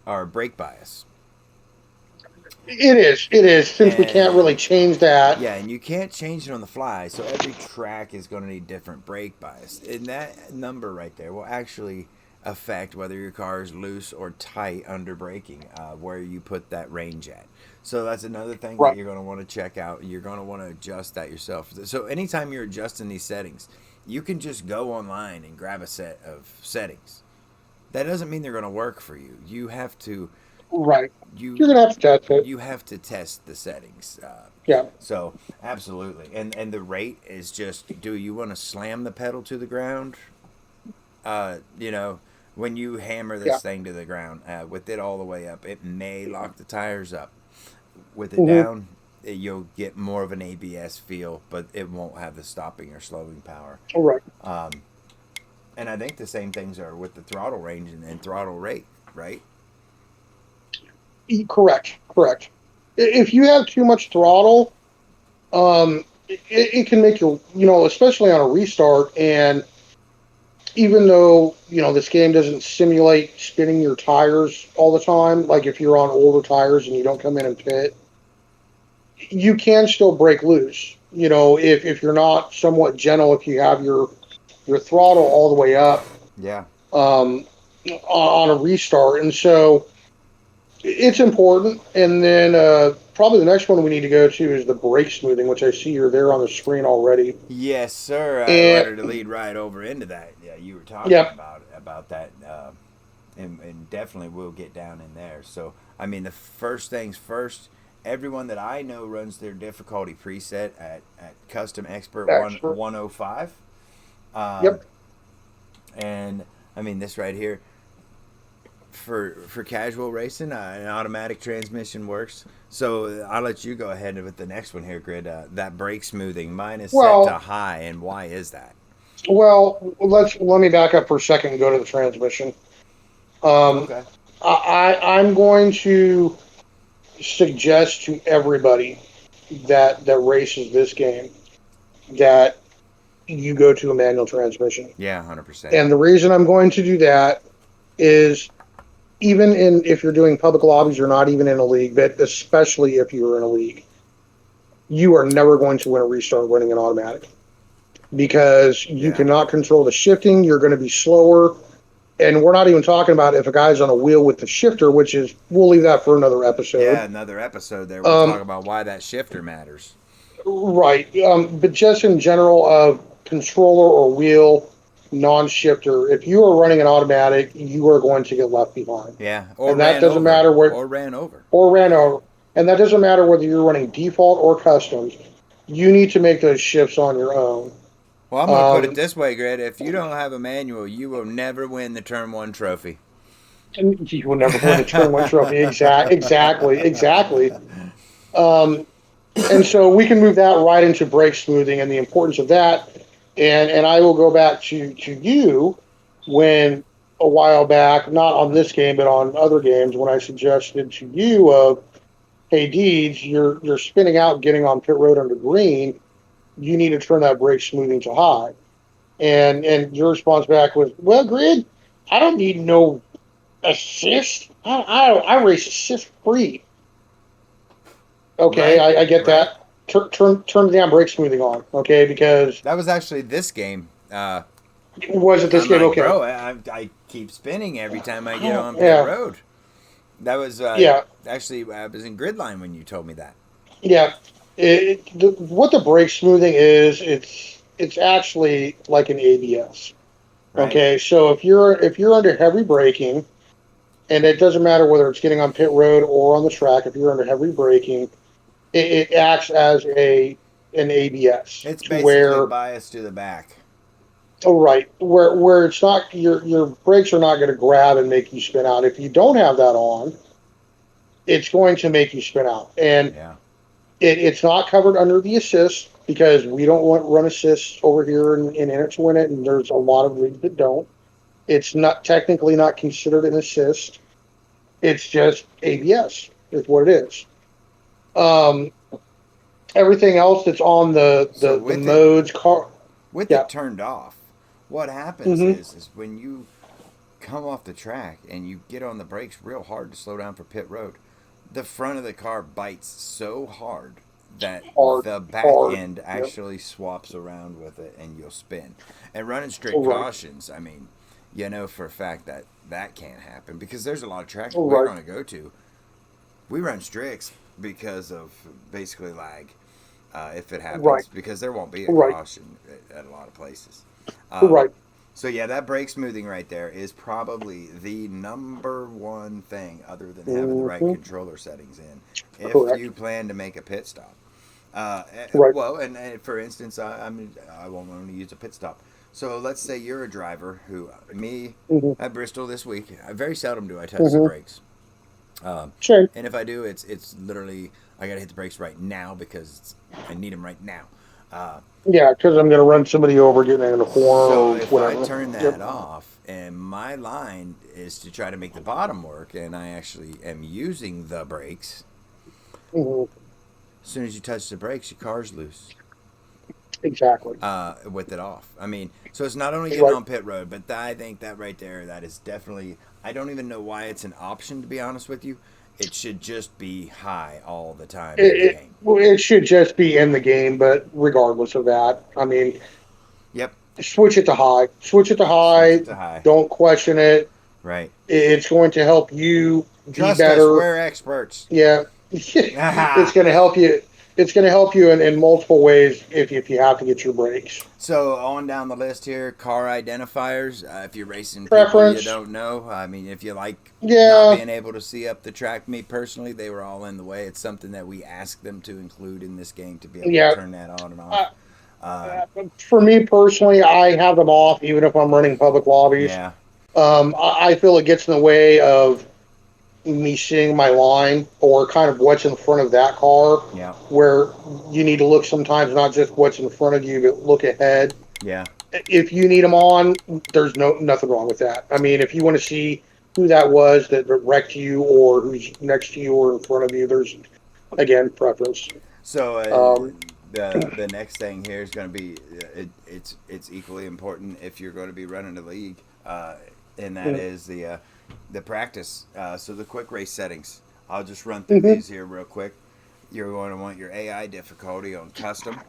our brake bias. It is, since we can't really change that. Yeah, and you can't change it on the fly, so every track is going to need different brake bias. And that number right there will actually affect whether your car is loose or tight under braking, where you put that range at. So that's another thing that you're going to want to check out. You're going to want to adjust that yourself. So anytime you're adjusting these settings, you can just go online and grab a set of settings. That doesn't mean they're going to work for you. You have to... Right. You're going to have to test it. You have to test the settings. Yeah. So, absolutely. And the rate is just, do you want to slam the pedal to the ground? when you hammer Yeah. this thing to the ground, with it all the way up, it may lock the tires up. With it Hmm. down, you'll get more of an ABS feel, but it won't have the stopping or slowing power. All right. And I think the same things are with the throttle range and throttle rate, right? Correct. Correct. If you have too much throttle, it can make especially on a restart. And even though, this game doesn't simulate spinning your tires all the time, like if you're on older tires and you don't come in and pit, you can still break loose. If you're not somewhat gentle, if you have your throttle all the way up, Yeah. on a restart. And so it's important. And then probably the next one we need to go to is the brake smoothing, which I see you're there on the screen already. Yes, sir. I And wanted to lead right over into that. Yeah, you were talking yeah, about that, and definitely we'll get down in there. So, I mean, the first things first. Everyone that I know runs their difficulty preset at Custom Expert expert. 105. Um, Yep. and I mean, this right here for casual racing, an automatic transmission works. So I'll let you go ahead with the next one here, Grid. That brake smoothing, mine is set to Well, high, and why is that? let me back up for a second and go to the transmission. Um, Okay. I'm going to suggest to everybody that races this game that you go to a manual transmission. Yeah, 100%. And the reason I'm going to do that is if you're doing public lobbies, you're not even in a league, but especially if you're in a league, you are never going to win a restart running an automatic because you Yeah. cannot control the shifting. You're going to be slower. And we're not even talking about if a guy's on a wheel with the shifter, we'll leave that for another episode. Yeah, another episode there. We'll talk about why that shifter matters. Right. But just in general of controller or wheel, non-shifter, if you are running an automatic, you are going to get left behind. Yeah, or And that ran doesn't over. matter Or ran over. or ran over. And that doesn't matter whether you're running default or customs. You need to make those shifts on your own. Well, I'm going to put it this way, Grid. If you don't have a manual, you will never win the Turn 1 trophy. And you will never win the Turn 1 trophy. Exactly. And so we can move that right into brake smoothing and the importance of that. And I will go back to you when a while back, not on this game, but on other games, when I suggested to you of, hey, Deeds, you're spinning out, getting on pit road under green. You need to turn that brake smoothing to high. And your response back was, well, Grid, I don't need no assist. I race assist free. Okay, Right, I get right. that. Turn the damn brake smoothing on, okay? Because That was actually this game. was it this I'm game? like, Okay, bro, I keep spinning every time I get on pit yeah, road. That was yeah, actually, I was in grid line when you told me that. yeah. What the brake smoothing is, it's actually like an ABS. Right? Okay, so if you're under heavy braking, and it doesn't matter whether it's getting on pit road or on the track, if you're under heavy braking, it acts as an ABS It's to basically where, biased to the back. oh right, where it's not your brakes are not going to grab and make you spin out. If you don't have that on, it's going to make you spin out, and Yeah. it's not covered under the assist because we don't run assists over here in it to win it, and there's a lot of leagues that don't. It's not technically not considered an assist. It's just ABS is what it is. Um, Everything else that's on So the modes car. with Yeah. it turned off, what happens Mm-hmm. is when you come off the track and you get on the brakes real hard to slow down for pit road, the front of the car bites so hard that Hard, the back hard. end Yep. actually swaps around with it and you'll spin. And running strict All right. cautions, I mean, you know for a fact that that can't happen because there's a lot of tracks All we're right. going to go to. We run stricts because of basically lag, if it happens, Right. because there won't be a Right. caution at a lot of places. Right. So yeah, that brake smoothing right there is probably the number one thing, other than having the right Mhm. controller settings in, if Correct. you plan to make a pit stop. Right. Well, and for instance, I won't want to use a pit stop. So let's say you're a driver who, me, Mm-hmm. at Bristol this week, very seldom do I touch the Mm-hmm. brakes. Sure. And if I do, it's literally I gotta hit the brakes right now because I need them right now. Uh, Yeah, because I'm going to run somebody over, getting in a corner so or if I whatever. turn Yep. that off, and my line is to try to make the bottom work, and I actually am using the brakes. Hmm. As soon as you touch the brakes, your car's loose. Exactly. With it off. I mean, so it's not only getting Right. on pit road, but I think that right there, that is definitely. I don't even know why it's an option, to be honest with you. It should just be high all the time in the game. Well, it should just be in the game, but regardless of that, I mean, Yep. switch it to high. Switch it to Switch high. it to high. Don't question it. Right. It's going to help you be Trust us, better. we're experts. Yeah, it's going to help you. It's going to help you in multiple ways if you have to get your brakes. So on down the list here, car identifiers. If you're racing people you Preference. don't know, I mean, if you like not Yeah, being able to see up the track, me personally, they were all in the way. It's something that we asked them to include in this game to be able to yeah. turn that on and Uh, off. Uh, for me personally, I have them off even if I'm running public lobbies. yeah, I feel it gets in the way of me seeing my line or kind of what's in front of that car, yeah, where you need to look sometimes not just what's in front of you, but look ahead. yeah. If you need them on, there's nothing wrong with that. I mean, if you want to see who that was that wrecked you or who's next to you or in front of you, there's again preference. So Um, the next thing here is going to be it's equally important if you're going to be running a league, and that is the practice. So the quick race settings. I'll just run through mhm, these here real quick. You're going to want your AI difficulty on custom.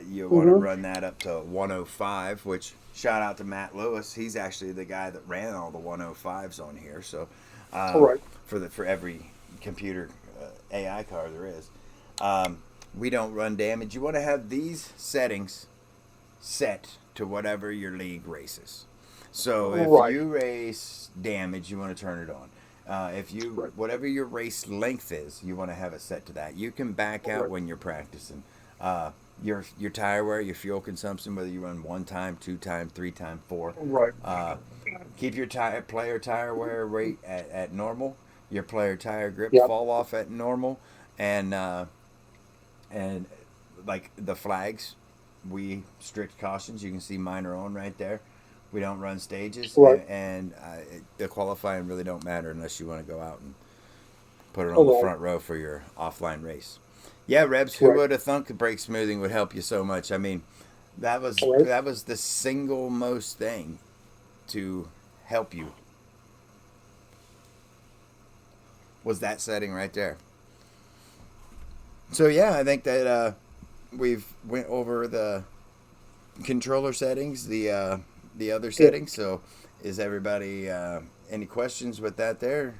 You want to mhm. run that up to 105, which shout out to Matt Lewis. He's actually the guy that ran all the 105s on here. So All right. for every computer AI car there is. Um, we don't run damage. You want to have these settings set to whatever your league races. So if Right. you race damage, you want to turn it on. If you Right. whatever your race length is, you want to have it set to that. You can back out Right. when you're practicing. Your tire wear, your fuel consumption, whether you run one time, two time, three time, four. Right. Uh, keep your player tire wear rate at normal. Your player tire grip Yep. fall off at normal, and like the flags, we strict cautions. You can see mine are on right there. We don't run stages, Right. and the qualifying really don't matter unless you want to go out and put it on the All right. front row for your offline race. Yeah, Rebs, who Right. would have thunk brake smoothing would help you so much? I mean, All right. that was the single most thing to help you was that setting right there. So yeah, I think that we've went over the controller settings, the other settings. So is everybody any questions with that there?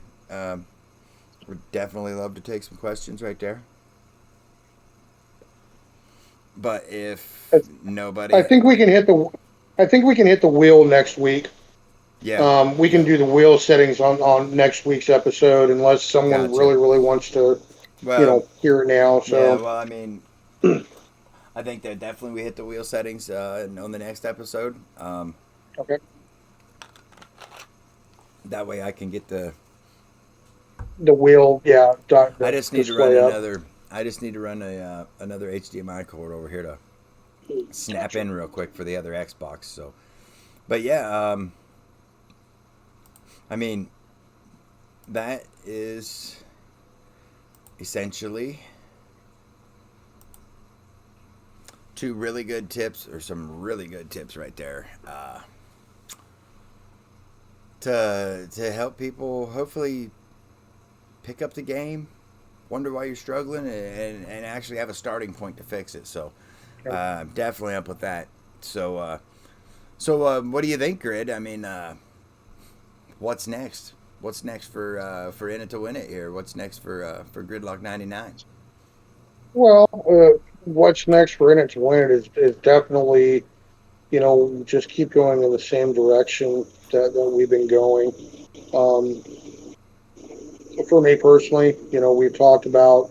Would definitely love to take some questions right there. But if nobody, I think we can hit the. I think we can hit the wheel next week. yeah, We can yeah, do the wheel settings on next week's episode, unless someone gotcha. really wants to, Well, hear it now. yeah, So well, I mean, I think that definitely we hit the wheel settings on the next episode. okay, That way I can get the. the wheel, yeah. I The just need to run display up. another. I just need to run another HDMI cord over here to snap in real quick for the other Xbox. So, but yeah, I mean, that is essentially two really good tips, or some really good tips right there, to help people hopefully pick up the game, wonder why you're struggling, and actually have a starting point to fix it. So, definitely up with that. So, what do you think, Grid? I mean, what's next? What's next for In It to Win It here? What's next for Gridlock 99? Well, what's next for In It to Win It is definitely, just keep going in the same direction that we've been going. Um, for me personally, we've talked about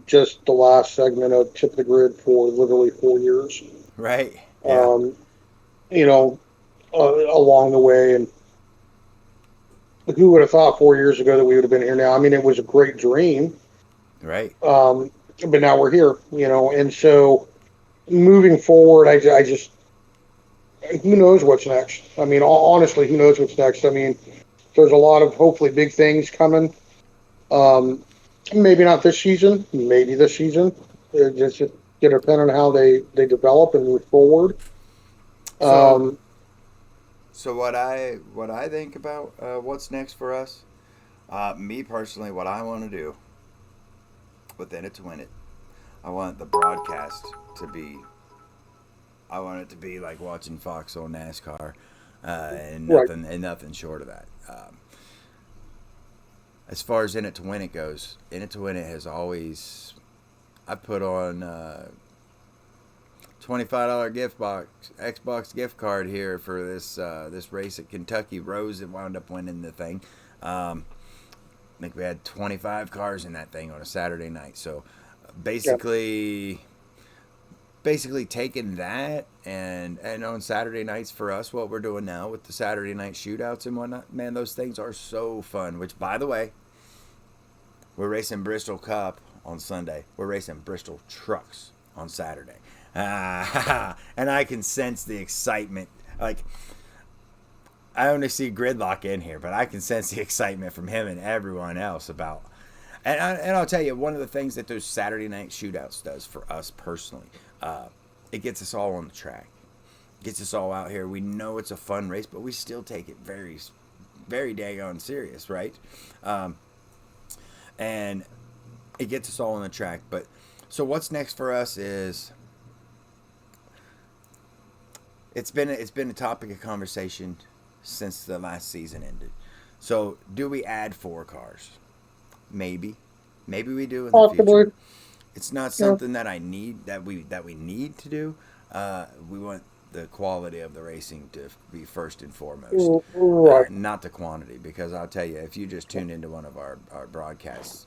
just the last segment of Tip of the Grid for literally 4 years. Right? Yeah. Um, you know, along the way. And who would have thought 4 years ago that we would have been here now? I mean, it was a great dream, Right. but now we're here, and so moving forward, I just, who knows what's next? I mean, honestly, who knows what's next? I mean, there's a lot of hopefully big things coming. Um, Maybe not this season, maybe this season. Just get depend on how they develop and move forward. So Um, so what I think about what's next for us, me personally, what I want to do within it to win it, I want the broadcast to be. I want it to be like watching Fox on NASCAR, and right. nothing short of that. As far as in it to win it goes, in it to win it has always. I put on $25 gift box Xbox gift card here for this race at Kentucky. Rose that wound up winning the thing. I think we had 25 cars in that thing on a Saturday night. So Yeah. basically taking that and on Saturday nights for us, what we're doing now with the Saturday night shootouts and whatnot, man, those things are so fun. Which, by the way, we're racing Bristol Cup on Sunday. We're racing Bristol trucks on Saturday. And I can sense the excitement. Like, I only see Gridlock in here, but I can sense the excitement from him and everyone else about. And I'll tell you, one of the things that those Saturday night shootouts does for us personally, it gets us all on the track. Gets us all out here. We know it's a fun race, but we still take it very, very daggone serious, right? And it gets us all on the track. But so what's next for us is it's been a topic of conversation since the last season ended. So do we add 4 cars? Maybe we do in the Possibly. future. It's not Yeah. something that I need that we need to do. We want the quality of the racing to be first and foremost, Right. not the quantity. Because I'll tell you, if you just tuned into one of our broadcasts,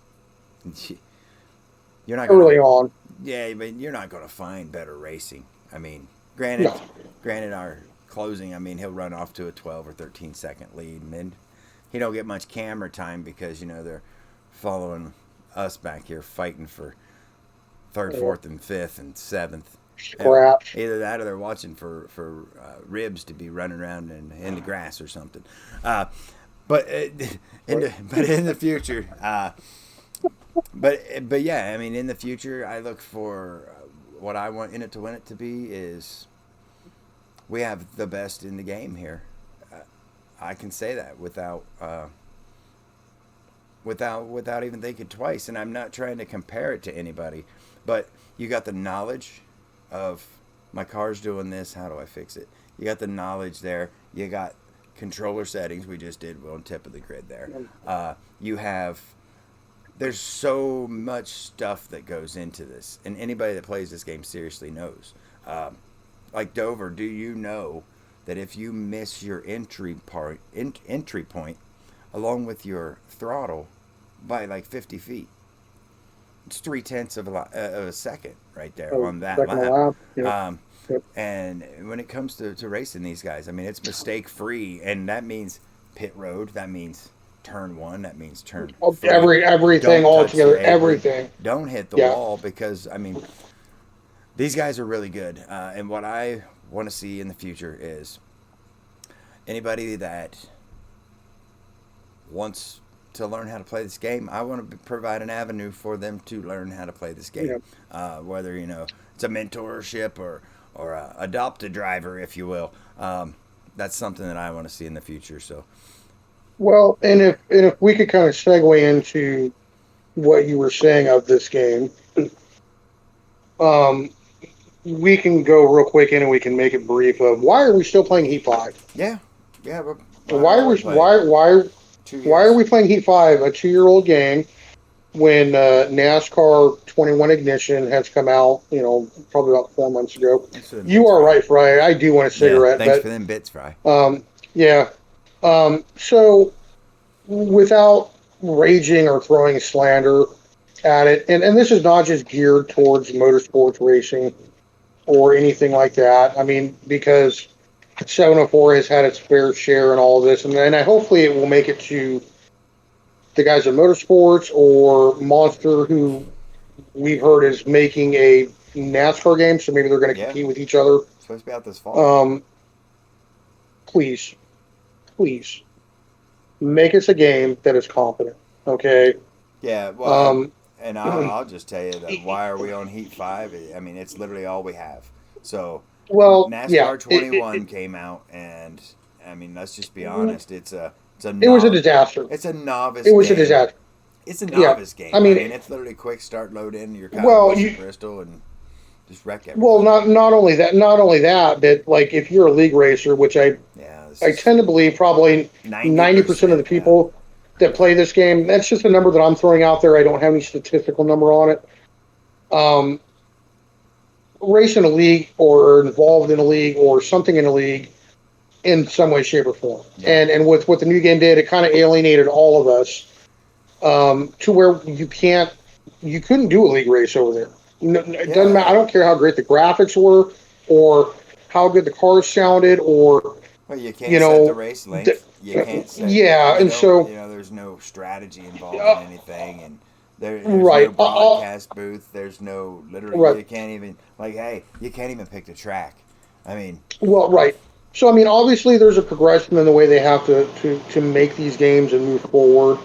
you're not Early gonna, on. yeah, but you're not gonna find better racing. I mean, No. granted, our closing, I mean, he'll run off to a 12 or 13 second lead, and then he don't get much camera time because they're following us back here fighting for third, fourth, and fifth, and seventh. Scraps. Either that or they're watching for ribs to be running around in the grass or something. But in the future, but yeah, I mean, in the future, I look for what I want in it to win it to be is we have the best in the game here. I can say that without even thinking twice, and I'm not trying to compare it to anybody, but you got the knowledge of my car's doing this, how do I fix it? You got the knowledge there. You got controller settings we just did on tip of the grid there. You have there's so much stuff that goes into this, and anybody that plays this game seriously knows. Like Dover, do you know that if you miss your entry point along with your throttle by like 50 feet, it's 0.3 of a second right there on that Second lap. lap. Yeah. Yep. And when it comes to racing these guys, I mean, it's mistake free, and that means pit road, that means turn 1, that means turn 3. Everything Don't all touch together. the apron. Everything. Don't hit the Yeah. wall, because I mean, these guys are really good. And what I want to see in the future is anybody that wants to learn how to play this game, I want to provide an avenue for them to learn how to play this game. Whether it's a mentorship or adopt a driver, if you will. That's something that I want to see in the future. So, Well, and if we could kind of segue into what you were saying of this game, um, we can go real quick in and we can make it brief. Why are we still playing Heat 5? yeah. Why are we why are we playing Heat 5, a 2-year-old game, when NASCAR 21 Ignition has come out, probably about 4 months ago? You are right, Fry. I do want a cigarette. Thanks but, for them bits, Fry. Yeah. So, without raging or throwing slander at it, and this is not just geared towards motorsports racing or anything like that. I mean, because 704 has had its fair share in all of this, and I hopefully it will make it to the guys at Motorsports or Monster, who we've heard is making a NASCAR game, so maybe they're going to Yeah. compete with each other. It's supposed to be out this fall. Please, please make us a game that is competent. Okay. Yeah, well, Um, and I'll just tell you that why are we on Heat 5? I mean, it's literally all we have. So, well, yeah, NASCAR 21 came out, and I mean, let's just be honest. It's a it was a disaster. it's a novice It was a game. disaster. It's a Yeah, novice game. I I mean, mean, it's literally quick start, load in your Kyle well, Busch you at Bristol, and just wreck everything. well not only that, but like if you're a league racer, which Yeah, this I is tend to believe probably 90% of the 90%. people that play this game, that's just a number that I'm throwing out there. I don't have any statistical number on it. Um, race in a league or involved in a league or something in a league in some way, shape, or form. Yeah. And with what the new game did, it kind of alienated all of us to where you couldn't do a league race over there. It doesn't matter. I don't care how great the graphics were or how good the cars sounded or Well, you can't you set know the race length. You can't set. yeah, You and don't, so there's no strategy involved uh, in anything, and there's right, no broadcast booth. There's no literally. right. You can't even hey, you can't even pick the track. I mean, Well, right. So I mean, obviously, there's a progression in the way they have to make these games and move forward.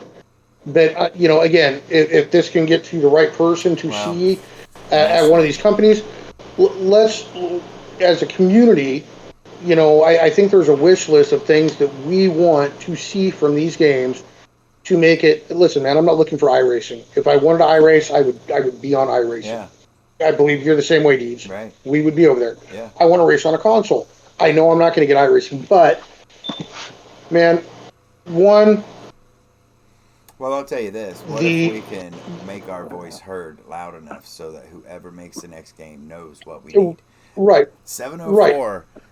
But again, if this can get to the right person to well, see at one of these companies, let's, as a community, I think there's a wish list of things that we want to see from these games to make it. Listen, man, I'm not looking for iRacing. If I wanted to iRace, I would be on iRacing. yeah, I believe you're the same way, Deeds. right, We would be over there. yeah. I want to race on a console. I know I'm not going to get iRacing, but man, one, Well, I'll tell you this. What the if we can make our voice heard loud enough so that whoever makes the next game knows what we need? right,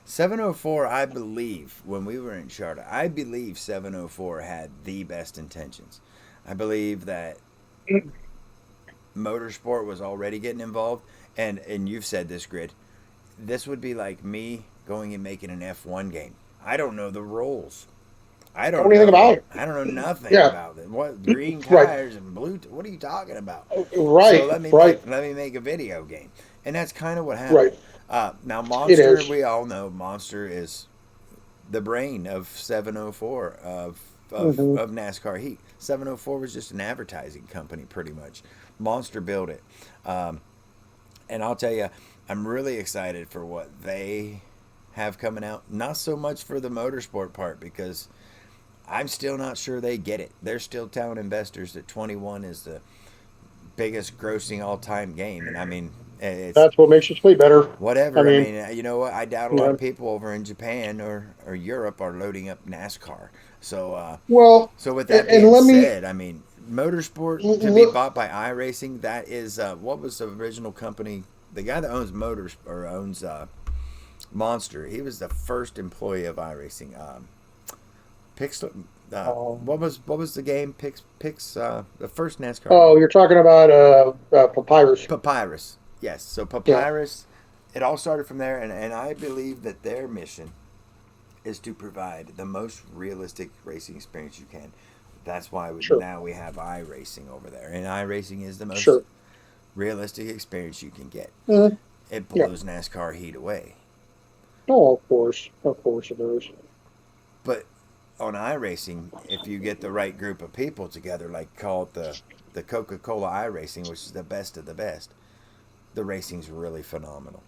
704, I believe, when we were in Charter, I believe 704 had the best intentions. I believe that motorsport was already getting involved, and you've said this, Grid. This would be like me going and making an F1 game. I don't know the rules. I don't know anything about it. I don't know nothing Yeah. about it. What green Right. tires and blue? What are you talking about? Right, So let me right, make a video game, and that's kind of what happened. right. Now It Monster, is. we all know Monster is the brain of 704 Mhm. of NASCAR Heat. 704 was just an advertising company, pretty much. Monster built it, and I'll tell you, I'm really excited for what they have coming out. Not so much for the motorsport part because I'm still not sure they get it. They're still telling investors that 21 is the biggest grossing all time game, and I mean, it's That's what makes you sleep better. whatever. I I mean, mean, you know what? I doubt a lot of people over in Japan or Europe are loading up NASCAR. So, well, so with that and being let me said, I mean, motorsport to be bought by iRacing. That is what was the original company? The guy that owns Motors or owns Monster. He was the first employee of iRacing. Pix. What was the game? Pix. The first NASCAR. oh, you're talking about Papyrus. Papyrus. Yes. So Yeah, Papyrus. It all started from there, and I believe that their mission is to provide the most realistic racing experience you can. That's why sure, now we have iRacing over there, and iRacing is the most sure. realistic experience you can get. Mhm. It Yeah. blows NASCAR Heat away. Oh, of course it is. But on iRacing, if you get the right group of people together, like call it the Coca-Cola iRacing, which is the best of the best, the racing's really phenomenal.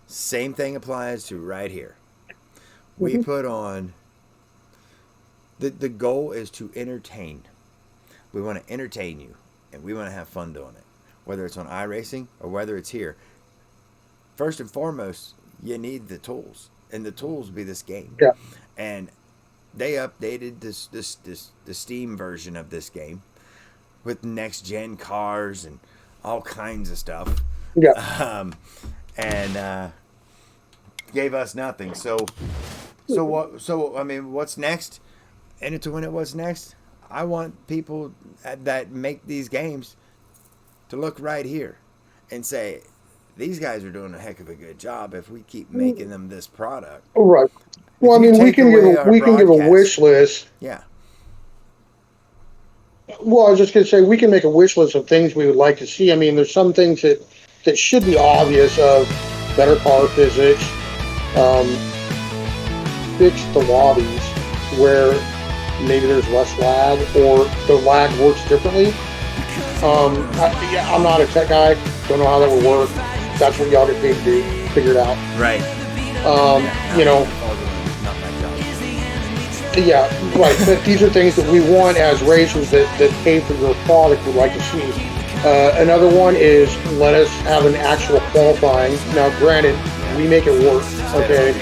Same thing applies to right here. We Hmm. put on the goal is to entertain. We want to entertain you, and we want to have fun doing it, whether it's on iRacing or whether it's here. First and foremost, you need the tools, and the tools be this game. Yeah, And they updated the Steam version of this game with next gen cars and all kinds of stuff, yeah. and gave us nothing. So what? So I mean, what's next? And to win it, what's next? I want people that make these games to look right here and say, these guys are doing a heck of a good job if we keep making them this product. Right. If Well, I you mean, take away our we can give a broadcast- wish list. Yeah. Well, I was just going to say we can make a wish list of things we would like to see. I mean, there's some things that should be obvious of better car physics, fix the lobbies where maybe there's less lag or the lag works differently. I'm not a tech guy, don't know how that would work. That's what y'all get paid to do, figure it out. Right. You know, Not my job. yeah, right. But these are things that we want as racers that pay for your product would like to see. Another one is let us have an actual qualifying. Now, granted, we make it work. Okay,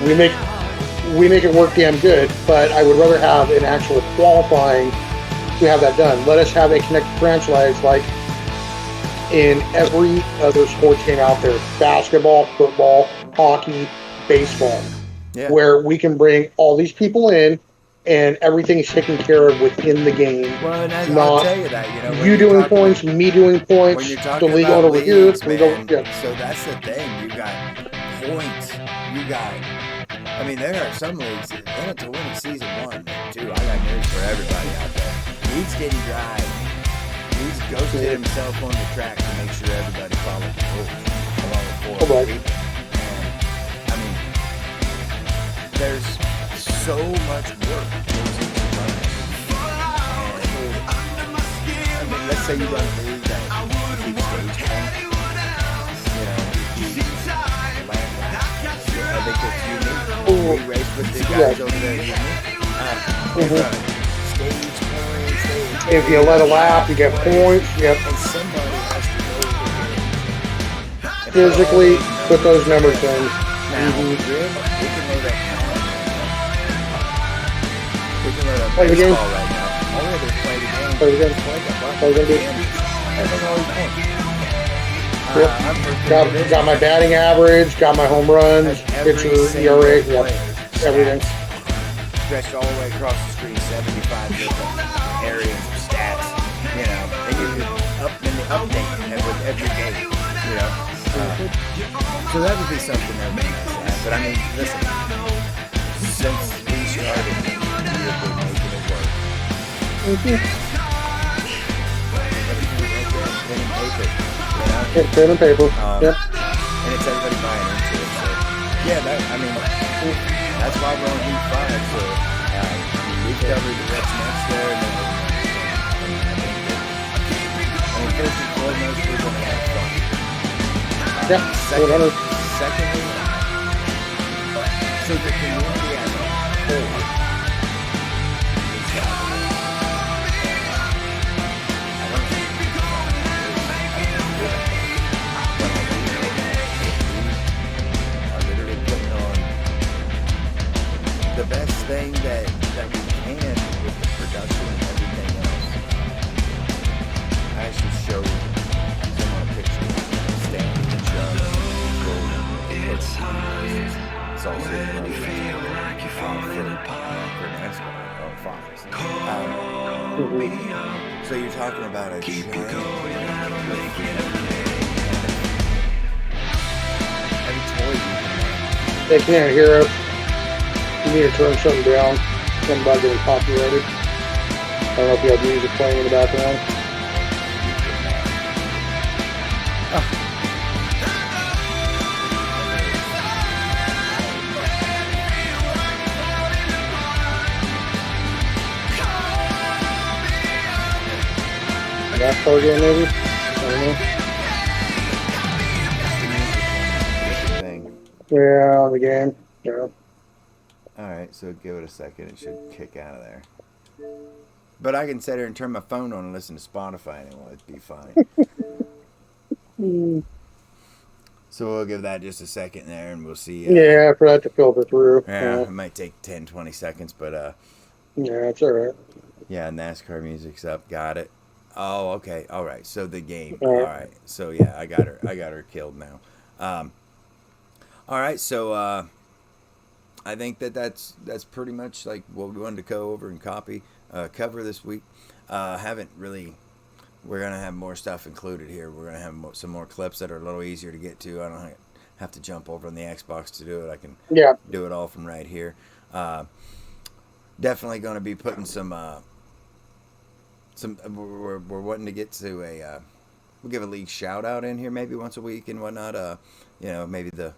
we make it work damn good. But I would rather have an actual qualifying to have that done. Let us have a connected franchise like in every other sports game out there: basketball, football, hockey, baseball. Yeah. Where we can bring all these people in and everything's taken care of within the game. Well, and I'll Not tell you that, you know, when you you're doing talking- points, me doing when points, you're the talking league about over here, leagues, we go, man, yeah. so that's the thing. You got points. You got. I mean, there are some leagues in it to win a season 1, 2. I got news for everybody out there. He's getting dry. He's ghosted himself on the track to make sure everybody follows the rules, along with 4 other Right. people. And, I mean, there's so much work goes into running. I mean, let's say you run a league that keeps stage points. You know, you keep land laps. I think it's unique. We race with the guys over there. Unique. They run stage points. If you let a lap, you get points. Yep. And somebody has to go over here and Physically put those numbers in. Now, we can load up. We can load up Play the game. baseball right now. All we have to do is play the game. Play the game. Play the game. Everything always points. Yep. I'm for Got my batting average, got my home runs, every pitcher, single ERA, player. yep, everything. Stretched all the way across the screen, 75 different areas of stats, you know, and you can update with every game, you know. So that would be something that would be nice to have. But I mean, listen, since we started, we have been making it work. Pen and paper, you know. Hit pen and paper. Yep. And it's everybody buying into it. So, yeah, I mean, that's why we're on Heat 5. So, we've covered what's next there. And I mean, first and foremost, we're going to have fun. Yep. 100. Secondly, so the community as a whole is gathering. I don't think are literally putting on the best thing that we can with the production and everything else. I actually showed some of my pictures, Stanley and Chuck, it's also for NASCAR on Fox. So you're talking about a giant every toy you can They can't hear us. You need to turn something down. Something about getting copyrighted. I don't know if you have music playing in the background. NASCAR game maybe? I don't know. thing. Yeah, the game. Yeah. Alright, so give it a second. It should kick out of there. But I can sit here and turn my phone on and listen to Spotify and it'll be fine. So we'll give that just a second there and we'll see. Yeah, for that to filter through. Yeah, it might take 10, 20 seconds, but Yeah, it's alright. yeah, NASCAR music's up. Got it. Oh, okay. All right. So the game. All All right. right. So yeah, I got her killed now. All right. So I think that's pretty much like what we wanted to go over and cover this week. Haven't really we're gonna have more stuff included here. We're gonna have some more clips that are a little easier to get to. I don't have to jump over on the Xbox to do it. I can Yeah. do it all from right here. Definitely going to be putting some. We're wanting to get to a. We'll give a league shout out in here maybe once a week and whatnot. Maybe the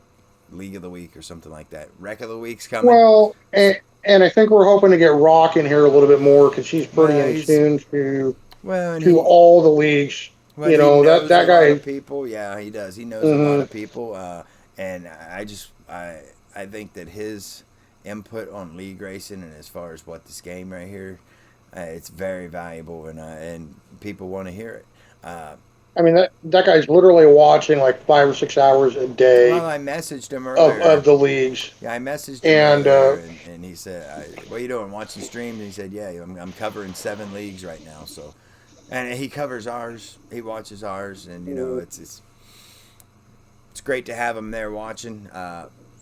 league of the week or something like that. Wreck of the week's coming. Well, and I think we're hoping to get Rock in here a little bit more because she's pretty Well, in he's- tune to Well, and all the leagues. well, You he know, knows that a lot guy. of people. Yeah, he does. He knows a lot of people. And I think that his input on league racing and as far as what this game right here, it's very valuable and people want to hear it. I mean, that guy's literally watching like 5 or 6 hours a day Well, I messaged him earlier. of the leagues. Yeah, I messaged him And, earlier, and he said, "What are you doing? Watching streams?" And he said, "Yeah, I'm covering 7 leagues right now." So, and he covers ours. He watches ours, and it's great to have him there watching.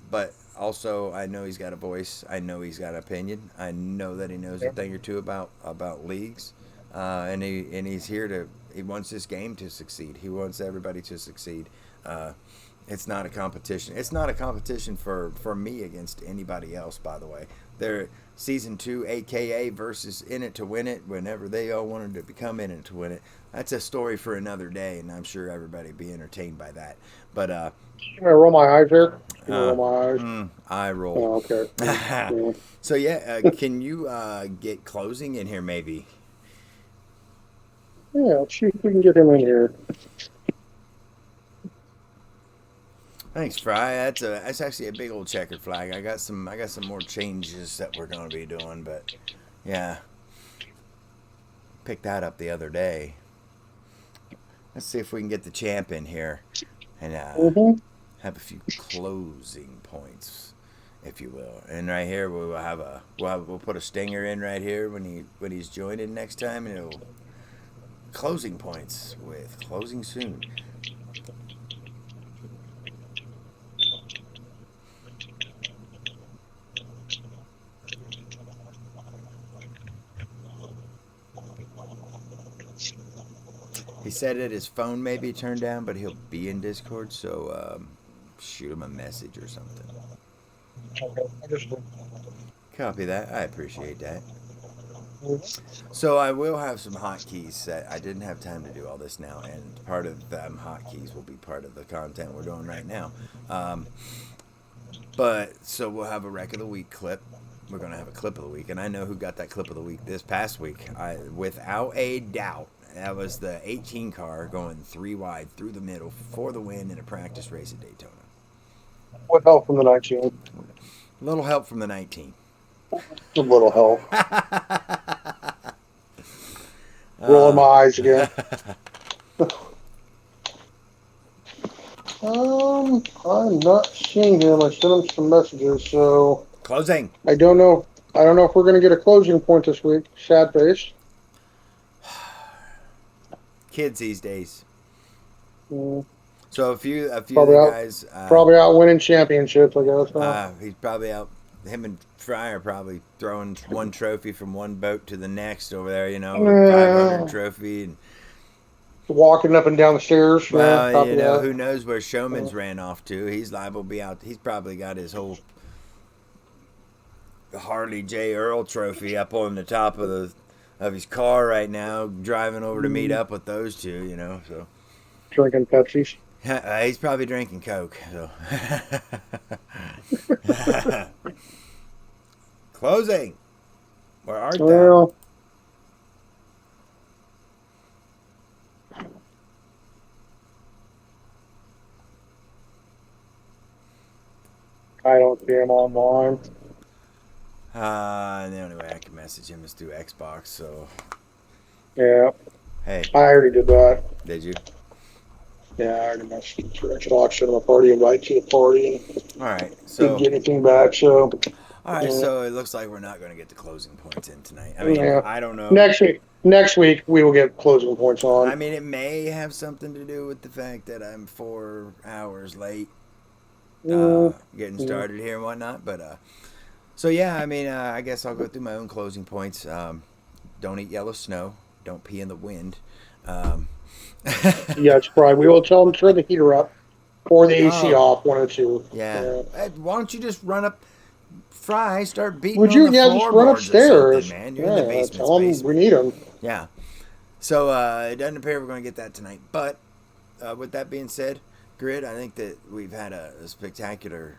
But also, I know he's got a voice. I know he's got an opinion. I know that he knows a thing or two about leagues, and he's here to. He wants this game to succeed. He wants everybody to succeed. It's not a competition. It's not a competition for me against anybody else, by the way. They're Season 2, a.k.a. versus In It to Win It, whenever they all wanted to become In It to Win It. That's a story for another day, and I'm sure everybody will be entertained by that. But, Can I roll my eyes there? Can I roll my eyes? I roll. Oh, okay. Yeah. So, can you get closing in here, maybe? Yeah, let's see if we can get him in here. Thanks, Fry. That's actually a big old checkered flag. I got some more changes that we're gonna be doing, but yeah, picked that up the other day. Let's see if we can get the champ in here and have a few closing points, if you will. And right here we'll put a stinger in right here when he's joining next time, and it'll closing points with closing soon. He said that his phone may be turned down, but he'll be in Discord, so shoot him a message or something. Okay. Copy that. I appreciate that. So I will have some hotkeys set. I didn't have time to do all this now, and part of them hotkeys will be part of the content we're doing right now. So we'll have a Wreck of the Week clip. We're going to have a clip of the week, and I know who got that clip of the week this past week. Without a doubt, that was the 18 car going 3 wide through the middle for the win in a practice race at Daytona. What help from the 19? A little help from the 19. A little help. Rolling my eyes again. I'm not seeing him. I sent him some messages, so Closing. I don't know. I don't know if we're going to get a closing point this week. Sad face. Kids these days. Mm, So a few Probably of the out- guys. probably out winning championships, I guess. He's probably out. Him and Fry are probably throwing one trophy from one boat to the next over there. 500 trophy. And, Walking up and down the stairs. well, copy that. who knows where Showman's ran off to? He's liable to be out. He's probably got his whole Harley J. Earl trophy up on the top of his car right now, driving over to meet up with those two. So Drinking Pepsis. he's probably drinking Coke. So closing. Where art thou? Well, I don't see him online. And the only way I can message him is through Xbox. So Yeah, hey, I already did that. did you? Yeah, I already messaged him through Xbox, sent him a party invite to the party, and All right. didn't So get anything back. So all right. Yeah. So it looks like we're not going to get the closing points in tonight. I mean, Yeah. I don't know. next week we will get closing points on. I mean, it may have something to do with the fact that I'm 4 hours late getting started here and whatnot. But so yeah, I mean, I guess I'll go through my own closing points. Don't eat yellow snow. don't pee in the wind. Yeah, it's probably. We will tell them to turn the heater up or the AC Oh. off, one or two. Yeah. Hey, why don't you just run up, Fry, start beating Would on you? the Yeah, just run floorboards or something, upstairs. man. You're in the basement's tell them we basement. need them. Yeah. So it doesn't appear we're going to get that tonight. But with that being said, Grid, I think that we've had a spectacular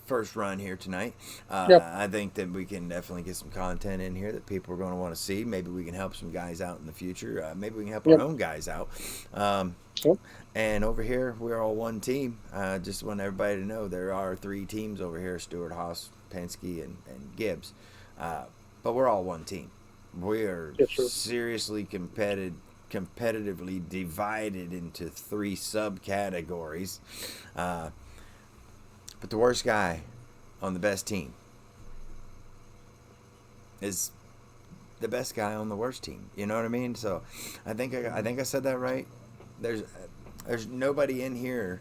first run here tonight. Yep. I think that we can definitely get some content in here that people are going to want to see. Maybe we can help some guys out in the future. Maybe we can help our own guys out. Yep. And over here, we're all one team. Just want everybody to know there are 3 teams over here: Stewart, Haas, Penske, and Gibbs. But we're all one team. We are seriously competitively divided into 3 subcategories. But the worst guy on the best team is the best guy on the worst team. You know what I mean? So I think I said that right. There's nobody in here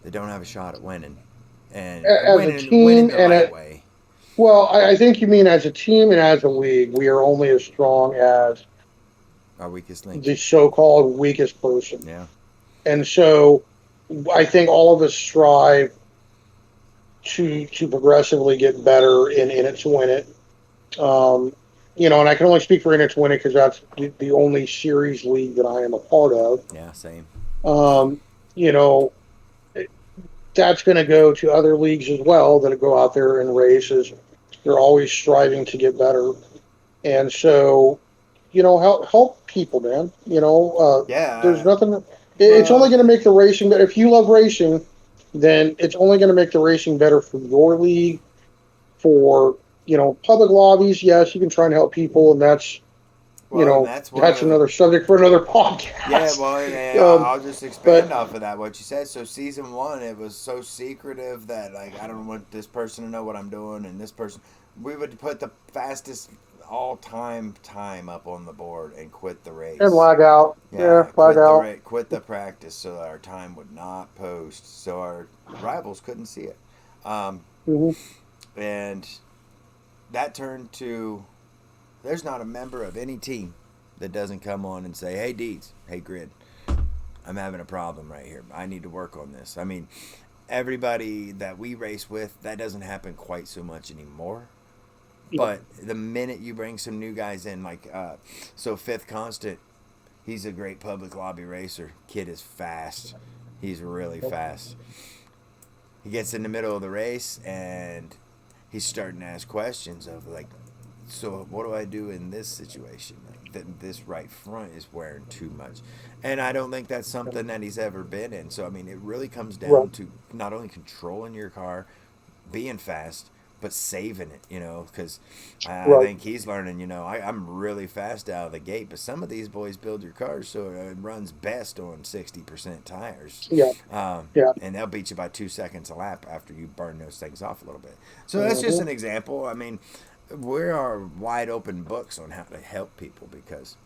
that don't have a shot at winning, and As winning, a team winning the and right way. Well, I think you mean as a team and as a league, we are only as strong as Our weakest link. the so-called weakest person. Yeah. And so I think all of us strive to progressively get better in it to win it. And I can only speak for in it to win it because that's the only series league that I am a part of. Yeah, same. That's going to go to other leagues as well that go out there and races. They're always striving to get better. And so, help people, man. There's nothing. It's only going to make the racing better. If you love racing, then it's only going to make the racing better for your league. For public lobbies, yes, you can try and help people, and that's that's another subject for another podcast. I'll just expand off of that. What you said. So season 1, it was so secretive that I don't want this person to know what I'm doing, and this person. We would put the fastest all-time time up on the board and quit the race and lag out. Lag out. Quit the practice so that our time would not post, so our rivals couldn't see it. And that turned to. There's not a member of any team that doesn't come on and say, "Hey, Deeds, hey, Grid, I'm having a problem right here. I need to work on this." I mean, everybody that we race with, that doesn't happen quite so much anymore. But the minute you bring some new guys in, so Fifth Constant, he's a great public lobby racer. Kid is fast. He's really fast. He gets in the middle of the race, and he's starting to ask questions of, so what do I do in this situation? This right front is wearing too much. And I don't think that's something that he's ever been in. So, I mean, it really comes down to not only controlling your car, being fast, but saving it, because I think he's learning, I'm really fast out of the gate, but some of these boys build your cars so it runs best on 60% tires. And they'll beat you by 2 seconds a lap after you burn those things off a little bit. So that's just an example. I mean, we are wide open books on how to help people because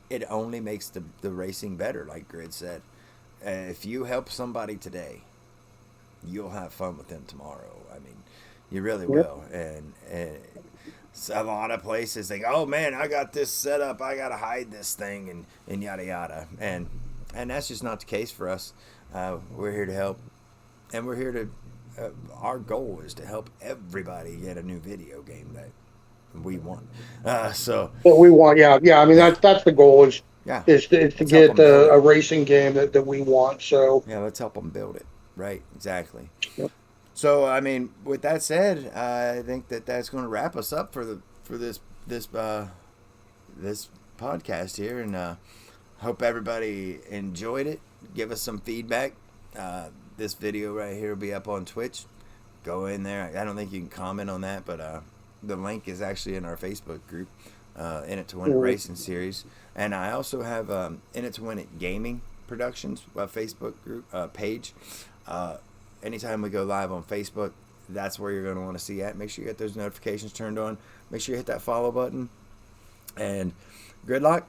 it only makes the racing better, like Grid said. If you help somebody today, you'll have fun with them tomorrow. I mean, you really will. And a lot of places think, oh, man, I got this set up. I got to hide this thing and yada, yada. And that's just not the case for us. We're here to help. And we're here to our goal is to help everybody get a new video game that we want. That we want, yeah. I mean, that's the goal is to get a racing game that we want. So let's help them build it. Right, exactly. Yep. So, I mean, with that said, I think that's going to wrap us up for this podcast here, and hope everybody enjoyed it. Give us some feedback. This video right here will be up on Twitch. Go in there. I don't think you can comment on that, but the link is actually in our Facebook group, In It to Win It Racing Series, and I also have In It to Win It Gaming Productions Facebook group page. Anytime we go live on Facebook, that's where you're going to want to see at. Make sure you get those notifications turned on. Make sure you hit that follow button. And Gridlock,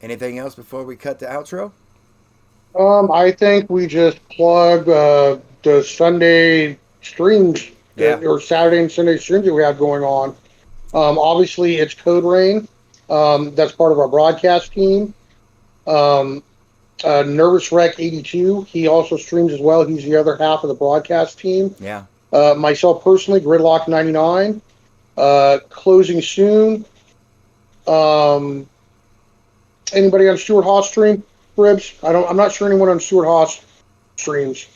anything else before we cut the outro? I think we just plug the Sunday streams or Saturday and Sunday streams that we have going on. Obviously, it's Code Rain. That's part of our broadcast team. Um, Nervous Wreck 82. He also streams as well. He's the other half of the broadcast team. Yeah. Myself personally, Gridlock 99. Closing soon. Anybody on Stuart Haas stream? Ribs? I'm not sure anyone on Stuart Haas streams.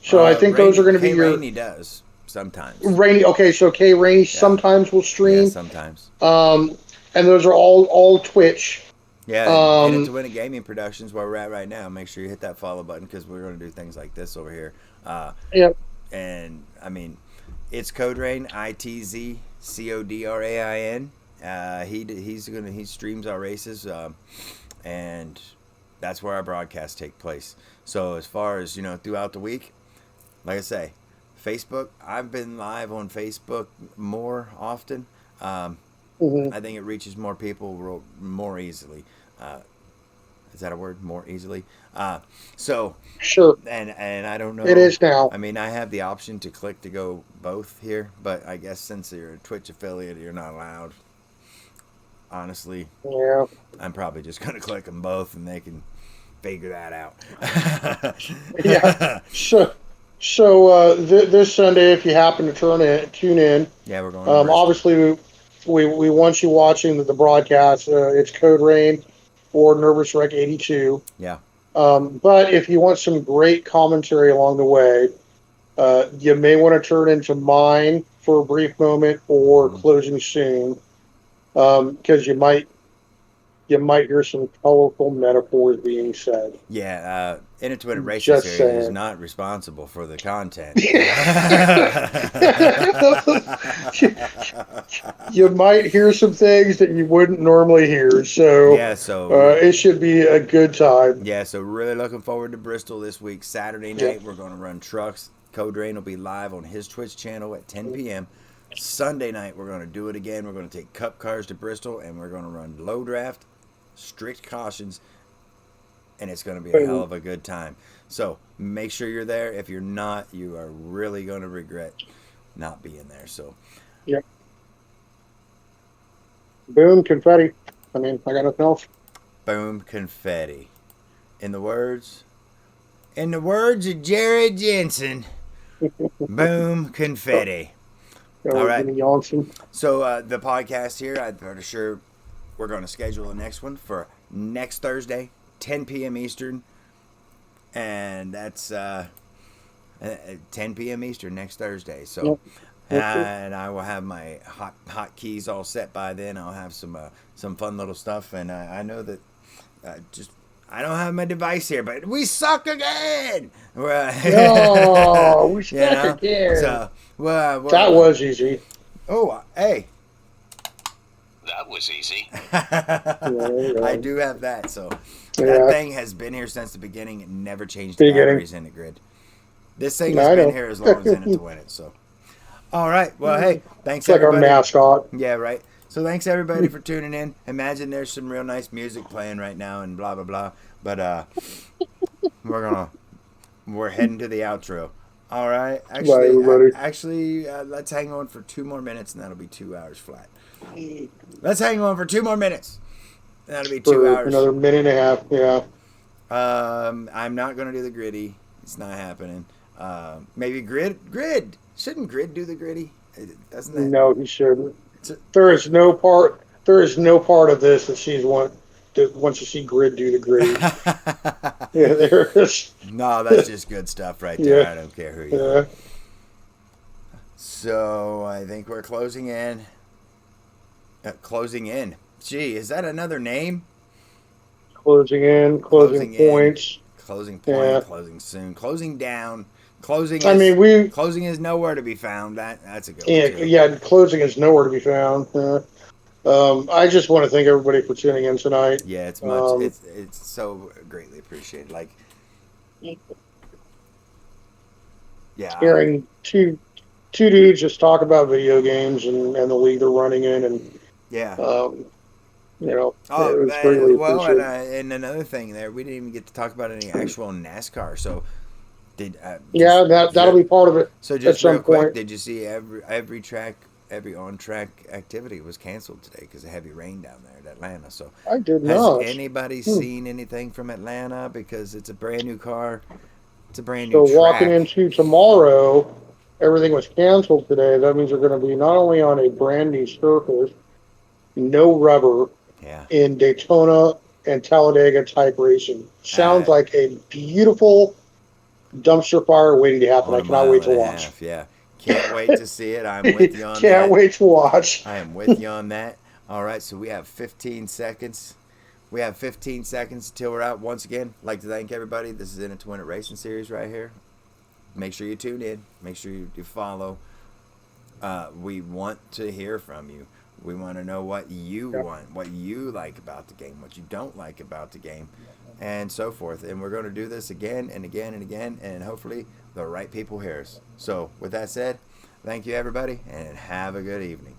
So I think those are going to be your. Rainey does sometimes. Rainy. Okay, so K Rainey sometimes will stream. Yeah, sometimes. And those are all Twitch. Yeah, and to Win a Gaming Productions, where we're at right now. Make sure you hit that follow button because we're going to do things like this over here. Yep. And I mean, it's Code Rain, ITZCODRAIN. He streams our races, and that's where our broadcasts take place. So as far as throughout the week, like I say, Facebook. I've been live on Facebook more often. I think it reaches more people more easily. Is that a word? More easily. So sure. And I don't know. It is now. I mean, I have the option to click to go both here, but I guess since you're a Twitch affiliate, you're not allowed. Honestly, yeah. I'm probably just gonna click them both, and they can figure that out. Yeah. So this Sunday, if you happen to tune in, yeah, we're going. Obviously, we want you watching the broadcast. It's Code Rain or Nervous Wreck 82. Yeah. But if you want some great commentary along the way, you may want to turn into mine for a brief moment or closing soon, because you might hear some colorful metaphors being said. Yeah, Untitled Racing Series is not responsible for the content. You might hear some things that you wouldn't normally hear. So yeah, it should be a good time. Yeah, so really looking forward to Bristol this week. Saturday night, we're going to run trucks. Code Rain will be live on his Twitch channel at 10 p.m. Sunday night, we're going to do it again. We're going to take cup cars to Bristol, and we're going to run low draft, strict cautions, and it's going to be a hell of a good time. So make sure you're there. If you're not, you are really going to regret not being there. So, yep. Boom, confetti. I mean, I got nothing else. Boom, confetti. In the words of Jared Jensen, boom, confetti. All right. So the podcast here, I'm pretty sure we're going to schedule the next one for next Thursday, 10 p.m. Eastern. And that's 10 p.m. Eastern next Thursday. So, and I will have my hot keys all set by then. I'll have some fun little stuff. And I know that I don't have my device here, but we suck again. No, we suck again. So, that was easy. Oh, hey. That was easy. I do have that, so that thing has been here since the beginning. It never changed the batteries in the grid. This thing has been here as long as in it to win it. So, all right. Well, hey, thanks everybody. Like our mascot. Yeah, right. So thanks everybody for tuning in. Imagine there's some real nice music playing right now and blah blah blah. But we're heading to the outro. All right. Actually, let's hang on for 2 more minutes, and that'll be 2 hours flat. Let's hang on for 2 more minits. That'll be 2 hours. Another minute and a half. Yeah. I'm not gonna do the gritty. It's not happening. Maybe grid. Shouldn't grid do the gritty? Doesn't that? No, he shouldn't. There is no part of this that she wants to see grid do the gritty. Yeah, there is. No, that's just good stuff right there. Yeah. I don't care who you are. So I think we're closing in. Closing in. Gee, is that another name? Closing in. Closing points. Closing point. Yeah. Closing soon. Closing down. Closing is nowhere to be found. That's a good one. Too. Yeah, closing is nowhere to be found. I just want to thank everybody for tuning in tonight. Yeah, it's much. It's so greatly appreciated. Like, yeah, hearing two dudes just talk about video games and the league they're running in, and yeah, and another thing there, we didn't even get to talk about any actual NASCAR. So. That'll be part of it. So just real quick, did you see every track every on-track activity was canceled today because of heavy rain down there in Atlanta. So, I did has not. anybody seen anything from Atlanta? Because it's a brand new car, it's a brand So new walking track. into tomorrow, everything was canceled today. That means they're going to be not only on a brand new surface, no rubber, Yeah, in Daytona and Talladega type racing. Sounds uh, like a beautiful dumpster fire waiting to happen. on I a cannot mile wait and to a watch. half. Yeah, can't wait to see it. I'm with you on Can't that. wait to watch. I am with you on that. All right, so we have 15 seconds. We have 15 seconds till we're out. Once again, I'd like to thank everybody. This is In It to Win It Racing Series right here. Make sure you tune in. Make sure you follow. We want to hear from you. We want to know what you want, what you like about the game, what you don't like about the game, and so forth. And we're going to do this again and again and again, and hopefully the right people hear us. So with that said, thank you everybody, and have a good evening.